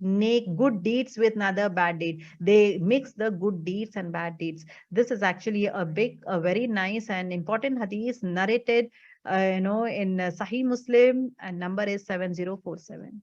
Make good deeds with another bad deed. They mix the good deeds and bad deeds. This is actually a very nice and important hadith narrated, in Sahih Muslim, and number is 7047.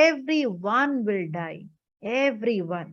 everyone will die, everyone.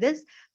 this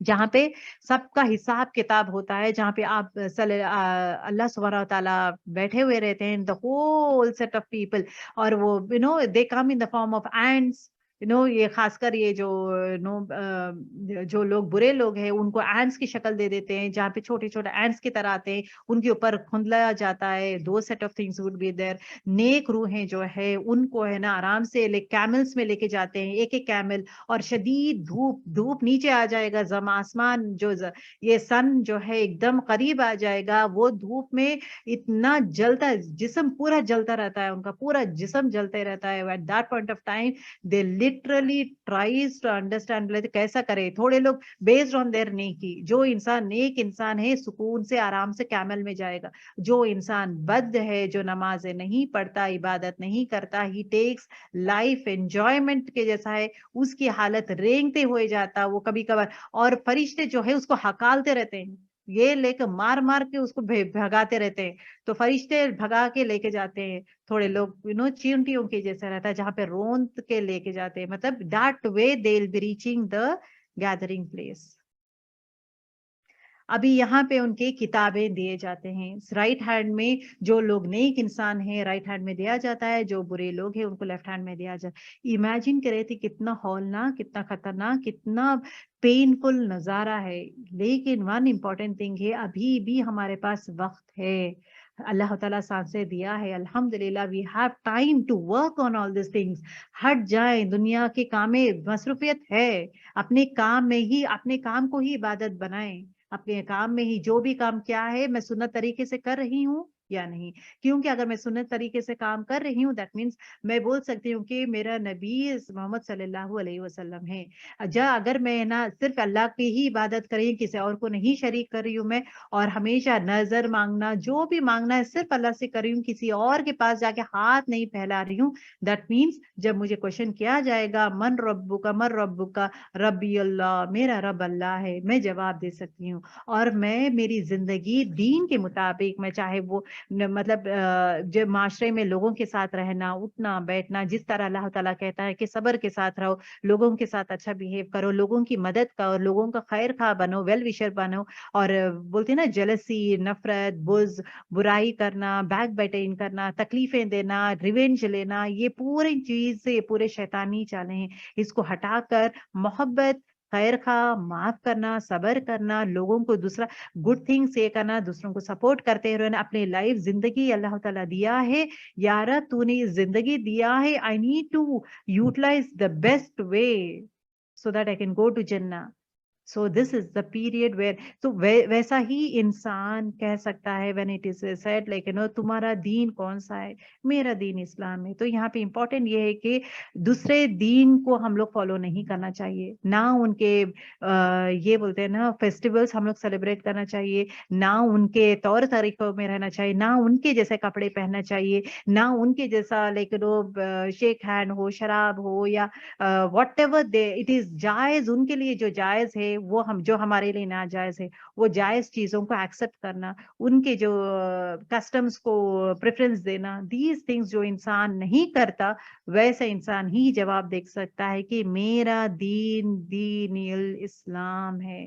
جہاں پہ سب کا حساب کتاب ہوتا ہے, جہاں پہ آپ اللہ سبحانہ وتعالیٰ بیٹھے ہوئے رہتے ہیں, the whole set of people, اور وہ they come in the form of ants. یہ خاص کر یہ جو جو لوگ برے لوگ ہیں ان کو اینٹس کی شکل دے دیتے ہیں, جہاں پہ چھوٹے چھوٹے اینٹس کی طرح آتے ہیں, ان کے اوپر کھندلایا جاتا ہے. دو set of things would be there. نیک روحیں جو ہے ان کو ہے نا آرام سے کیملس میں لے کے جاتے ہیں, ایک ایک کیمل, اور شدید دھوپ نیچے آ جائے گا, آسمان جو یہ سن جو ہے ایک دم قریب آ جائے گا, وہ دھوپ میں اتنا جلتا, جسم پورا جلتا رہتا ہے, ان کا پورا جسم جلتے رہتا ہے. At that point of time they literally tries to understand کیسا کرے. تھوڑے لوگ بیسڈ آن دیئر نیکی, جو انسان نیک انسان ہے سکون سے آرام سے کیمل میں جائے گا. جو انسان بد ہے, جو نمازیں نہیں پڑھتا, عبادت نہیں کرتا, ہی ٹیکس لائف انجوائمنٹ کے جیسا ہے, اس کی حالت رینگتے ہوئے جاتا. وہ کبھی کبھار, اور فرشتے جو ہے اس کو ہکالتے رہتے ہیں, یہ لے کے مار مار کے اس کو بھگاتے رہتے ہیں, تو فرشتے بھگا کے لے کے جاتے ہیں. تھوڑے لوگ چیونٹیوں کے جیسا رہتا ہے, جہاں پہ رونت کے لے کے جاتے ہیں, مطلب that way they'll be reaching the gathering place. ابھی یہاں پہ ان کے کتابیں دیے جاتے ہیں. رائٹ ہینڈ میں جو لوگ نیک انسان ہیں رائٹ ہینڈ میں دیا جاتا ہے, جو برے لوگ ہیں ان کو لیفٹ ہینڈ میں دیا جاتا ہے. امیجن کرے تھے کتنا ہولناک, کتنا خطرناک, کتنا پینفل نظارہ ہے. لیکن ون امپورٹنٹ تھنگ ہے, ابھی بھی ہمارے پاس وقت ہے. اللہ تعالیٰ سانسیں دیا ہے, الحمدللہ we have time to work on all these things. ہٹ جائیں, دنیا کے کام میں مصروفیت ہے, اپنے کام میں ہی, اپنے کام کو ہی عبادت بنائیں. اپنے کام میں ہی جو بھی کام کیا ہے, میں سنت طریقے سے کر رہی ہوں یا نہیں, کیونکہ اگر میں سنت طریقے سے کام کر رہی ہوں دیٹ مینس میں بول سکتی ہوں کہ میرا نبی محمد صلی اللہ علیہ وسلم ہے. اگر میں نا صرف اللہ کی ہی عبادت کری, کسی اور کو نہیں شریک کر رہی ہوں میں, اور ہمیشہ نظر مانگنا, جو بھی مانگنا ہے صرف اللہ سے کر رہی ہوں, کسی اور کے پاس جا کے ہاتھ نہیں پھیلا رہی ہوں, دیٹ مینس جب مجھے کوشچن کیا جائے گا من ربو کا, ربی اللہ, میرا رب اللہ ہے, میں جواب دے سکتی ہوں. اور میں میری زندگی دین کے مطابق, میں چاہے وہ مطلب جو معاشرے میں لوگوں کے ساتھ رہنا, اٹھنا بیٹھنا, جس طرح اللہ تعالیٰ کہتا ہے کہ صبر کے ساتھ رہو, لوگوں کے ساتھ اچھا بیہیو کرو, لوگوں کی مدد کرو, لوگوں کا خیر خواہ بنو, ویل وشر بنو. اور بولتے نا جلسی, نفرت, بغض, برائی کرنا, بیک بیٹنگ کرنا, تکلیفیں دینا, ریونج لینا, یہ پوری چیز سے, یہ پورے شیطانی چالیں ہیں. اس کو ہٹا کر محبت, خیر خواہ, معاف کرنا, صبر کرنا, لوگوں کو دوسرا گڈ تھنگ سے کرنا, دوسروں کو سپورٹ کرتے رہنا. اپنے لائف زندگی اللہ تعالیٰ دیا ہے, یارا تو نے زندگی دیا ہے, I need to utilize the best way so that I can go to Jannah. So this is the period where, so ویسا ہی انسان کہہ سکتا ہے when it is said like تمہارا دین کون سا ہے, میرا دین اسلام ہے. تو یہاں پہ امپورٹنٹ یہ ہے کہ دوسرے دین کو ہم لوگ فالو نہیں کرنا چاہیے, نہ ان کے یہ بولتے ہیں نا فیسٹیولس ہم لوگ سیلیبریٹ کرنا چاہیے, نہ ان کے طور طریقوں میں رہنا چاہیے, نہ ان کے جیسے کپڑے پہننا چاہیے, نہ ان کے جیسا لائک شیک ہینڈ ہو, شراب ہو, یا واٹ ایور اٹ از جائز, ان کے لیے جو جائز ہے وہ جو ہمارے لیے ناجائز ہے, وہ جائز چیزوں کو ایکسپٹ کرنا, ان کے جو کسٹمز کو پریفرنس دینا, دیز تھنگس جو انسان نہیں کرتا, ویسے انسان ہی جواب دے سکتا ہے کہ میرا دین دین الاسلام ہے.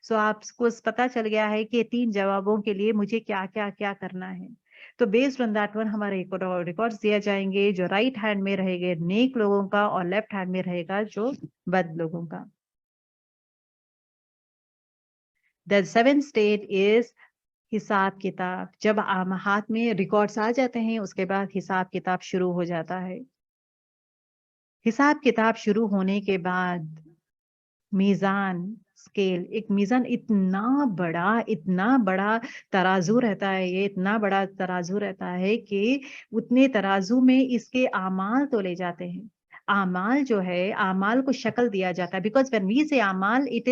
سو آپ کو پتا چل گیا ہے کہ 3 جوابوں کے لیے مجھے کیا کیا کیا کرنا ہے. تو بیسڈ آن دیٹ ون ہمارے ریکارڈز دیا جائیں گے, جو رائٹ ہینڈ میں رہے گا نیک لوگوں کا, اور لیفٹ ہینڈ میں رہے گا جو بد لوگوں کا. The 7th state is حساب کتاب. جب ہاتھ میں ریکارڈز آ جاتے ہیں اس کے بعد حساب کتاب شروع ہو جاتا ہے. حساب کتاب شروع ہونے کے بعد میزان, اسکیل, ایک میزان اتنا بڑا ترازو رہتا ہے, یہ اتنا بڑا ترازو رہتا ہے کہ اتنے ترازو میں اس کے اعمال تولے جاتے ہیں. اعمال جو ہے, اعمال کو شکل دیا جاتا ہے, بیکاز when we say اعمال it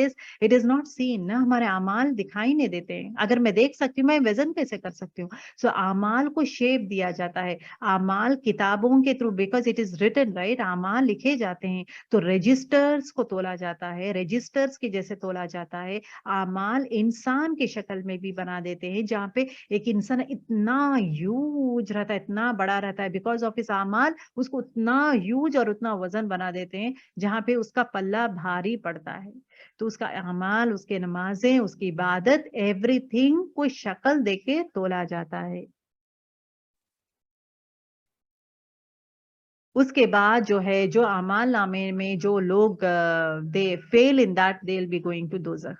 is not seen, نا ہمارے اعمال دکھائی نہیں دیتے ہیں. اگر میں دیکھ سکتی ہوں, میں وزن کیسے کر سکتی ہوں. سو اعمال کو شیپ دیا جاتا ہے, اعمال کتابوں کے through, because it is written, right, اعمال لکھے جاتے ہیں, تو رجسٹرز کو تولا جاتا ہے, رجسٹرز کے جیسے تولا جاتا ہے. اعمال انسان کی شکل میں بھی بنا دیتے ہیں, جہاں پہ ایک انسان اتنا ہیوج رہتا ہے, اتنا بڑا رہتا ہے, بیکاز آف اس اعمال اس کو اتنا ہیوج اور اتنا وزن بنا دیتے ہیں, جہاں پہ اس کا پلہ بھاری پڑتا ہے. تو اس کا اعمال, اس کے نمازیں, اس کی عبادت, ایوری تھنگ کوئی شکل دے کے تولا جاتا ہے. اس کے بعد جو ہے جو اعمال نامے میں جو لوگ they fail in that they will be going to dozakh,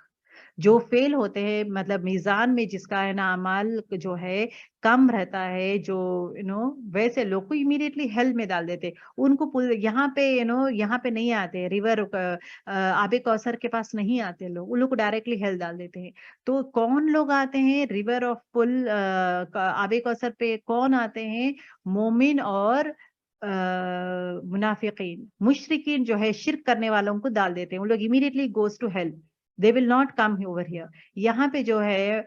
جو فیل ہوتے ہیں مطلب میزان میں جس کا ہے نا اعمال جو ہے کم رہتا ہے, جو ویسے لوگ کو امیڈیٹلی ہیل میں ڈال دیتے, ان کو یہاں پہ یہاں پہ نہیں آتے, ریور آب کوثر کے پاس نہیں آتے لوگ, ان لوگ کو ڈائریکٹلی ہیل ڈال دیتے ہیں. تو کون لوگ آتے ہیں ریور آف پل آب کوثر پہ؟ کون آتے ہیں؟ مومن اور منافقین, مشرکین جو ہے شرک کرنے والوں کو ڈال دیتے ہیں, ان لوگ immediately goes to hell, they will not come over here. یہاں پہ جو ہے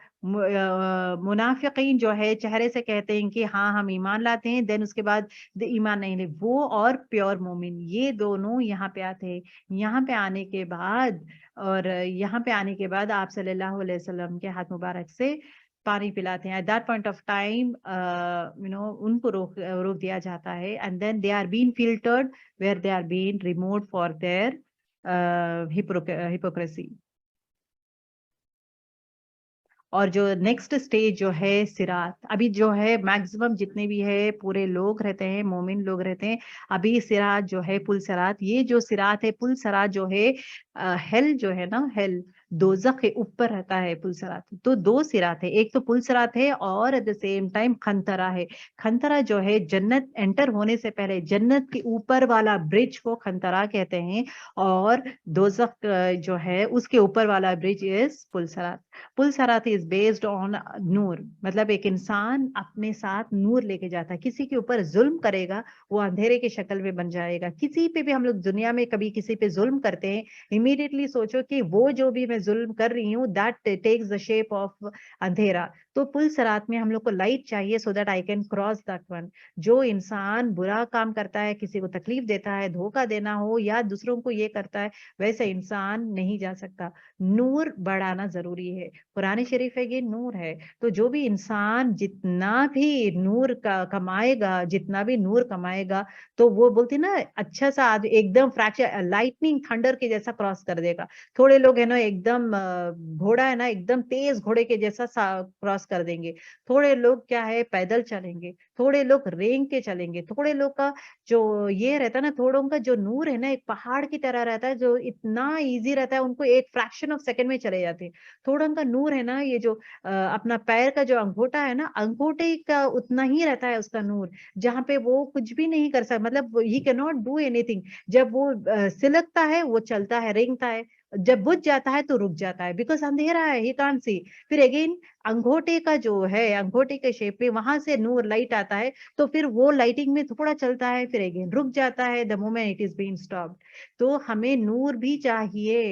منافقین جو ہے چہرے سے کہتے ہیں کہ ہاں ہم ایمان لاتے ہیں, دین اس کے بعد ایمان نہیں لے, وہ اور پیور مومن یہ دونوں یہاں پہ آتے ہیں. یہاں پہ آنے کے بعد یہاں پہ آنے کے بعد آپ صلی اللہ علیہ وسلم کے ہاتھ مبارک سے پانی پلاتے ہیں. At that point of time, ان کو روک دیا جاتا ہے, and then they are being filtered where they are being removed for their hypocrisy. اور جو نیکسٹ سٹیج جو ہے صراط, ابھی جو ہے میکسیمم جتنے بھی ہے پورے لوگ رہتے ہیں, مومن لوگ رہتے ہیں, ابھی صراط جو ہے پل صراط, یہ جو صراط ہے پل صراط جو ہے ہیل جو ہے نا, ہیل دوزخ کے اوپر رہتا ہے پل صراط. تو دو صراط ہے, ایک تو پل صراط ہے اور ایٹ دا سیم ٹائم خنترا ہے. خنترا جو ہے جنت انٹر ہونے سے پہلے جنت کے اوپر والا برج کو خنترا کہتے ہیں, اور دوزخ جو ہے اس کے اوپر والا برج از پل صراط. پل صراط از بیسڈ آن نور, مطلب ایک انسان اپنے ساتھ نور لے کے جاتا ہے. کسی کے اوپر ظلم کرے گا وہ اندھیرے کی شکل میں بن جائے گا. کسی پہ بھی ہم لوگ دنیا میں کبھی کسی پہ ظلم کرتے ہیں, امیڈیٹلی سوچو کہ وہ جو بھی میں ظلم کر رہی ہوں that takes the shape of اندھیرا. تو پل صراط میں ہم لوگ کو لائٹ چاہیے so that I can cross that one. جو انسان برا کام کرتا ہے, کسی کو تکلیف دیتا ہے, دھوکہ دینا ہو یا دوسروں کو یہ کرتا ہے, ویسے انسان نہیں جا سکتا. نور بڑھانا ضروری ہے. قرآن شریف ہے یہ نور ہے. تو جو بھی انسان جتنا بھی نور کا کمائے گا, جتنا بھی نور کمائے گا, تو وہ بولتے نا اچھا سا ایک دم فریکچر لائٹننگ تھنڈر کے جیسا کراس کر دے گا. تھوڑے لوگ ہے نا ایک دم گھوڑا ہے نا ایک دم تیز گھوڑے کے جیسا کراس کر دیں گے. تھوڑے لوگ کیا ہے پیدل چلیں گے, تھوڑے لوگ رینگ کے چلیں گے. تھوڑے لوگ کا جو یہ رہتا ہے نا, تھوڑوں کا جو نور ہے نا ایک پہاڑ کی طرح رہتا ہے, جو اتنا ایزی رہتا ہے ان کو ایک فریکشن آف سیکنڈ میں چلے جاتے ہیں. تھوڑوں کا نور ہے نا, یہ جو اپنا پیر کا جو انگوٹا ہے نا, انگوٹے کا اتنا ہی رہتا ہے اس کا نور, جہاں پہ وہ کچھ بھی نہیں کر سکتا, مطلب ہی کی ناٹ ڈو اینی تھنگ. جب وہ سلکتا ہے وہ چلتا ہے, رینگتا ہے, جب بجھ جاتا ہے تو رک جاتا ہے, بیکاز اندھیرا ہے, ہی کانٹ سی. پھر اگین انگوٹے کا جو ہے, انگوٹے کے شیپ میں وہاں سے نور لائٹ آتا ہے, تو پھر وہ لائٹنگ میں تھوڑا چلتا ہے, پھر اگین رک جاتا ہے, the moment it is being stopped. تو ہمیں نور بھی چاہیے.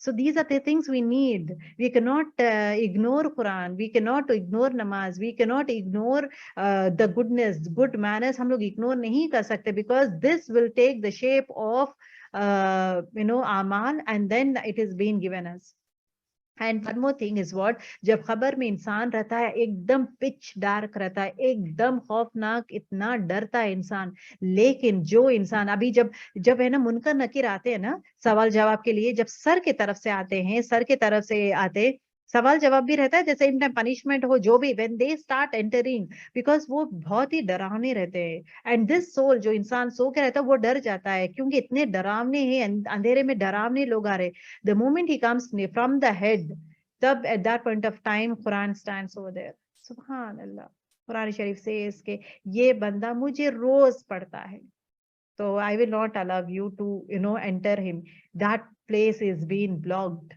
So these are the things we need. We cannot ignore Quran. We cannot ignore namaz. We cannot ignore the goodness, good manners. ہم لوگ ignore نہیں کر سکتے, because this will take the shape of amal, and then it is being given us. And one more thing is what, جب خبر میں انسان رہتا ہے ایک دم پچ ڈارک رہتا ہے, ایک دم خوفناک, اتنا ڈرتا ہے انسان. لیکن جو انسان ابھی جب ہے نا منکر نکیر آتے ہیں نا سوال جواب کے لیے, جب سر کے طرف سے آتے ہیں, سر کے طرف سے آتے, سوال جواب بھی رہتا ہے, جیسے ان پنشمنٹ ہو جو بھی, when they start entering, because وہ بہت ہی ڈراونے رہتے ہیں. And this soul, جو انسان سو کے رہتا ہے وہ ڈر جاتا ہے, کیونکہ اتنے ڈراونے ہیں, اندھیرے میں ڈراونے لوگ آ رہے. The moment he comes from the head, تب at that point of time Quran stands over there. سبحان اللہ. قرآن شریف سے اس کے یہ بندہ مجھے روز پڑھتا ہے, تو I will not allow you to enter him. That place is being blocked.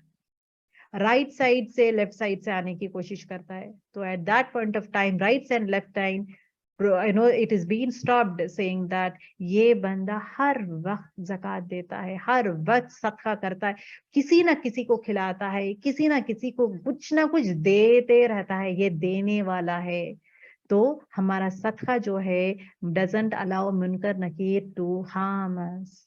Right side سے لیفٹ سائڈ سے آنے کی کوشش کرتا ہے, تو at that point of time right and left time it is being stopped, saying that یہ بندہ ہر وقت زکات دیتا ہے, ہر وقت صدقہ کرتا ہے, کسی نہ کسی کو کھلاتا ہے, کسی نہ کسی کو کچھ نہ کچھ دیتے رہتا ہے, یہ دینے والا ہے. تو ہمارا صدقہ جو ہے doesn't allow منکر نکیر to harm us.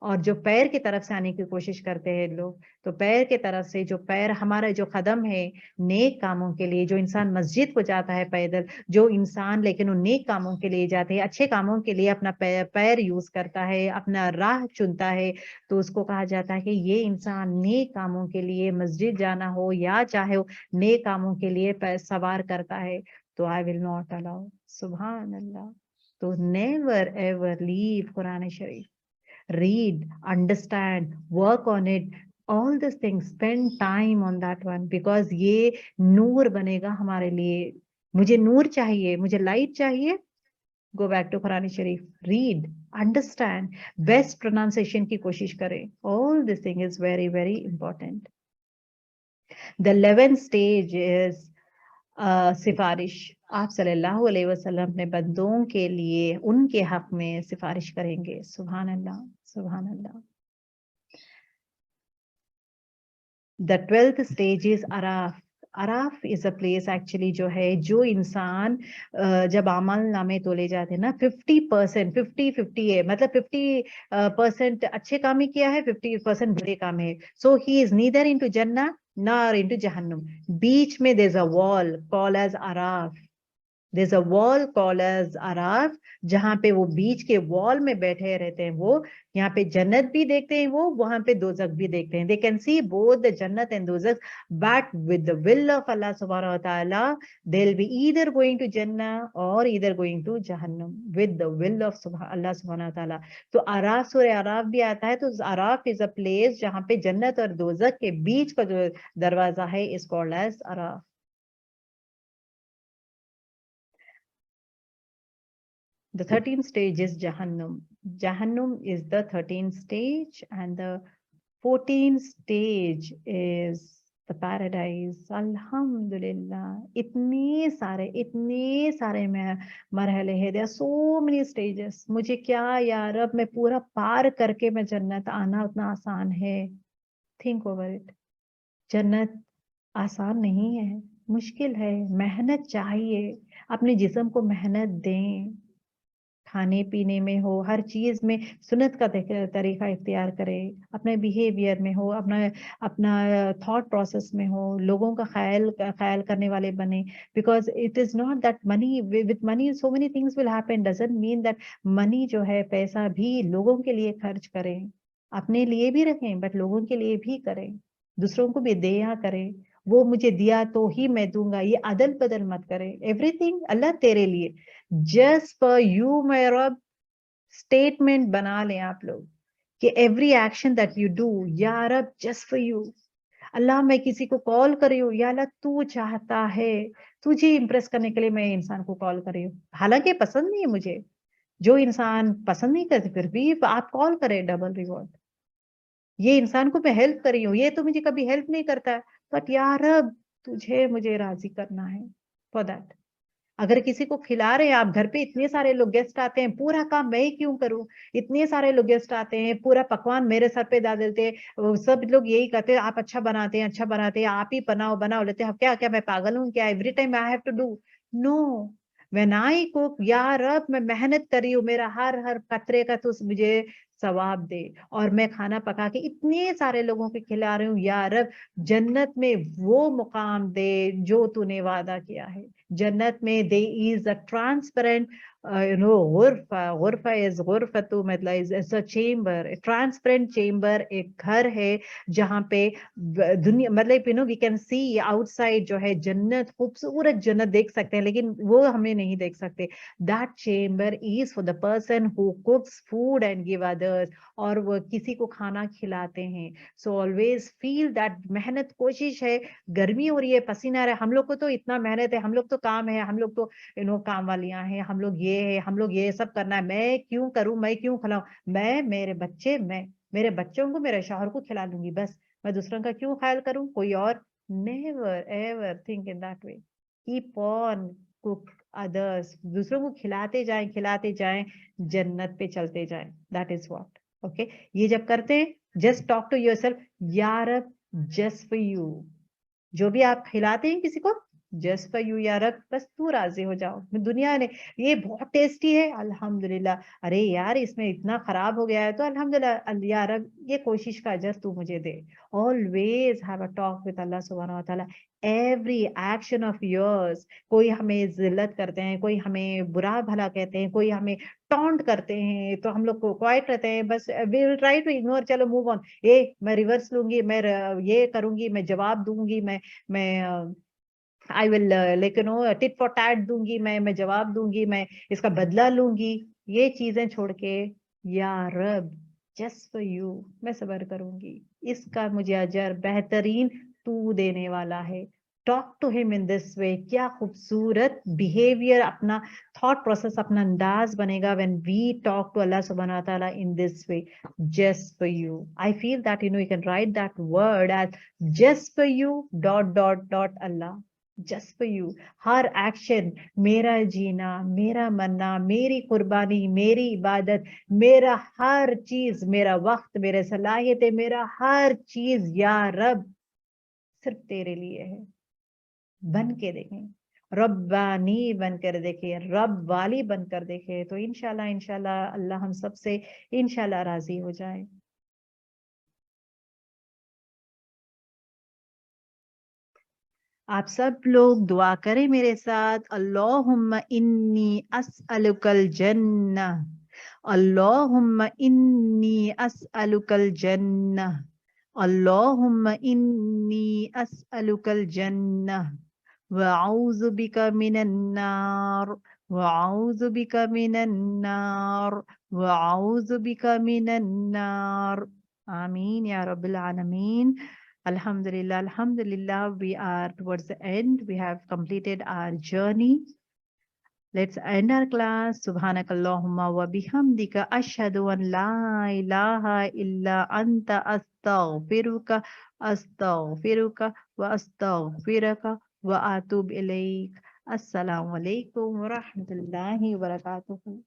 اور جو پیر کی طرف سے آنے کی کوشش کرتے ہیں لوگ, تو پیر کی طرف سے جو پیر ہمارا جو قدم ہے نیک کاموں کے لیے, جو انسان مسجد کو جاتا ہے پیدل, جو انسان لیکن وہ نیک کاموں کے لیے جاتے ہیں, اچھے کاموں کے لیے اپنا پیر یوز کرتا ہے, اپنا راہ چنتا ہے, تو اس کو کہا جاتا ہے کہ یہ انسان نیک کاموں کے لیے مسجد جانا ہو یا چاہے وہ نیک کاموں کے لیے سوار کرتا ہے, تو I will not allow. سبحان اللہ. تو never ever leave Quran Sharif. Read, understand, work on it, all these things, spend time on that one, because یہ نور بنے گا ہمارے لیے. مجھے نور چاہیے, مجھے لائٹ چاہیے, go back to Quran Sharif, read, understand, best pronunciation کی کوشش کریں. All this thing is very very important. The 11th stage is سفارش. آپ صلی اللہ علیہ وسلم اپنے بندوں کے لیے ان کے حق میں سفارش کریں گے. سبحان اللہ, سبحان اللہ. The 12th stage is عراف. عراف is a place actually جو ہے, جو انسان جب عمل نامے تولے جاتے ہیں نا, 50% 50 ہے, مطلب 50% اچھے کام ہی کیا ہے, 50% برے کام ہے. So he is neither into Jannah nor into Jahannam. بیچ میں there's a wall called as عراف. There's a wall called as عراف, جہاں پہ وہ بیچ کے وال میں بیٹھے رہتے ہیں. وہ یہاں پہ جنت بھی دیکھتے ہیں, وہ وہاں پہ دوزخ بھی دیکھتے ہیں. They can see both the Jannat and دوزخ, but with the will of Allah subhanahu wa ta'ala, they'll be either going to Jannah or either going to Jahannam with the will of Allah subhanahu wa ta'ala. تو عراف, سورہ عراف بھی آتا ہے, تو عراف is a place جہاں پہ جنت اور دوزخ کے بیچ کا جو دروازہ ہے is called as عراف. The 13th stage is Jahannam. Jahannam is the 13th stage, and the 14th stage is the paradise. Alhamdulillah. اتنے سارے مرحلے ہیں. There are so many stages. مجھے کیا یا رب, میں پورا پار کر کے میں جنت آنا اتنا آسان ہے. Think over it. جنت آسان نہیں ہے, مشکل ہے, محنت چاہیے. اپنے جسم کو محنت دیں, کھانے پینے میں ہو, ہر چیز میں سنت کا طریقہ اختیار کرے, اپنے بیہیویئر میں ہو, اپنا تھاٹ پروسیس میں ہو, لوگوں کا خیال کرنے والے بنے. Because it is not that money, with money so many things will happen. Doesn't mean that money جو ہے, پیسہ بھی لوگوں کے لیے خرچ کریں, اپنے لیے بھی رکھیں بٹ لوگوں کے لیے بھی کریں, دوسروں کو بھی دیا کریں. وہ مجھے دیا تو ہی میں دوں گا, یہ عدل بدل مت کرے. ایوری تھنگ اللہ تیرے لیے, just for you my رب. اسٹیٹمنٹ بنا لیں آپ لوگ کہ every action that you do, یا رب جسٹ فار یو. اللہ میں کسی کو کال کر رہی ہوں, یا اللہ تو چاہتا ہے, تجھے امپریس کرنے کے لیے میں انسان کو کال کر رہی ہوں, حالانکہ پسند نہیں ہے مجھے. جو انسان پسند نہیں کرتے پھر بھی آپ کال کریں, ڈبل ریوارڈ. یہ انسان کو میں ہیلپ کر رہی ہوں, یہ تو مجھے کبھی ہیلپ نہیں کرتا, بٹ یا رب تجھے مجھے راضی کرنا ہے فار دیٹ. اگر کسی کو کھلا رہے ہیں آپ گھر پہ, اتنے سارے لوگ گیسٹ آتے ہیں, پورا کام میں ہی کیوں کروں, اتنے سارے لوگ گیسٹ آتے ہیں, پورا پکوان میرے سر پہ ڈال دیتے ہیں, سب لوگ یہی کہتے ہیں آپ اچھا بناتے ہیں, آپ ہی بناؤ لیتے ہیں. کیا میں پاگل ہوں کیا, every time I have to do? No. when I cook, یا رب میں محنت کر رہی ہوں, میرا ہر قطرے کا تو مجھے ثواب دے, اور میں کھانا پکا کے اتنے سارے لوگوں کو کھلا رہی ہوں, یا رب جنت میں وہ مقام دے جو تو نے وعدہ کیا ہے. جنت میں there is a transparent غرفہ is غرفتو, مطلب is a chamber, a transparent chamber, ایک گھر ہے جہاں پہ دنیا, مطلب we can see outside جو ہے جنت, خوبصورت جنت دیکھ سکتے ہیں, لیکن وہ ہمیں نہیں دیکھ سکتے. That chamber is for the person who cooks food and give others, اور وہ کسی کو کھانا کھلاتے ہیں. So always feel that محنت, کوشش ہے, گرمی ہو رہی ہے, پسینہ آ رہا ہے, ہم لوگ کو تو اتنا محنت ہے, ہم لوگ تو کام ہے, ہم لوگ تو کام والیاں ہیں, ہم لوگ یہ ہے, ہم لوگ یہ سب کرنا ہے, میں کیوں کروں, میں کیوں کھلاؤں, میرے میرے بچوں کو, میرے شوہر کو کھلا لوں گی بس, میں دوسروں کا کیوں خیال کروں, کوئی اور. Never ever think in that way. Keep on cook others, دوسروں کو کھلاتے جائیں, جنت پہ چلتے جائیں. That is what. Okay, یہ جب کرتے ہیں, just talk to yourself, یا رب just for you. جو بھی آپ کھلاتے ہیں کسی کو, جسٹ فار یو یا رب، بس تو راضی ہو جاؤ. دنیا نے یہ بہت ٹیسٹی ہے الحمدللہ، ارے یار اس میں اتنا خراب ہو گیا ہے تو الحمدللہ یا رب یہ کوشش کا اجر تو مجھے دے. always have a talk with Allah subhanahu wa ta'ala. every action of yours. کوئی ہمیں ذلت کرتے ہیں، کوئی ہمیں برا بھلا کہتے ہیں، کوئی ہمیں ٹونٹ کرتے ہیں تو ہم لوگ کو کوائٹ رہتے ہیں، بس we will try to ignore. چلو موو آن، میں ریورس لوں گی، میں یہ کروں گی، میں جواب دوں گی، میں I will tit for tat دوں گی، میں جواب دوں گی، میں اس کا بدلہ لوں گی. یہ چیزیں چھوڑ کے یا رب جسٹ فار یو میں صبر کروں گی، اس کا مجھے اجر بہترین تو دینے والا ہے. ٹاک ٹو ہم ان دس وے. کیا خوبصورت بیہیویئر، اپنا تھاٹ پروسیس، اپنا انداز بنے گا when we talk to Allah subhanahu wa ta'ala in this way. Just for you. I feel that you can write that word as just for you ... Allah. Just for you. Hare action, میرا جینا، میرا مرنا، میری قربانی، میری عبادت، میرا ہر چیز، میرا وقت، میرے صلاحیتیں، میرا ہر چیز یا رب صرف تیرے لیے ہے. بن کے دیکھیں، ربانی بن کر دیکھیں، رب والی بن کر دیکھیں، تو انشاءاللہ اللہ ہم سب سے انشاءاللہ راضی ہو جائے. آپ سب لوگ دعا کریں میرے ساتھ. اللہم انی اسألک الجنہ، اللہم انی اسألک الجنہ، اللہم انی اسألک الجنہ، وأعوذ بک من النار، وأعوذ بک من النار، وأعوذ بک من النار. آمین یا رب العالمین. Alhamdulillah, Alhamdulillah, we are towards the end. We have completed our journey. Let's end our class. Subhanakallahumma wa bihamdika ashhadu an la ilaha illa anta astaghfiruka wa astaghfiruka wa atub ilayk. Assalamu alaikum wa rahmatullahi wa barakatuhu.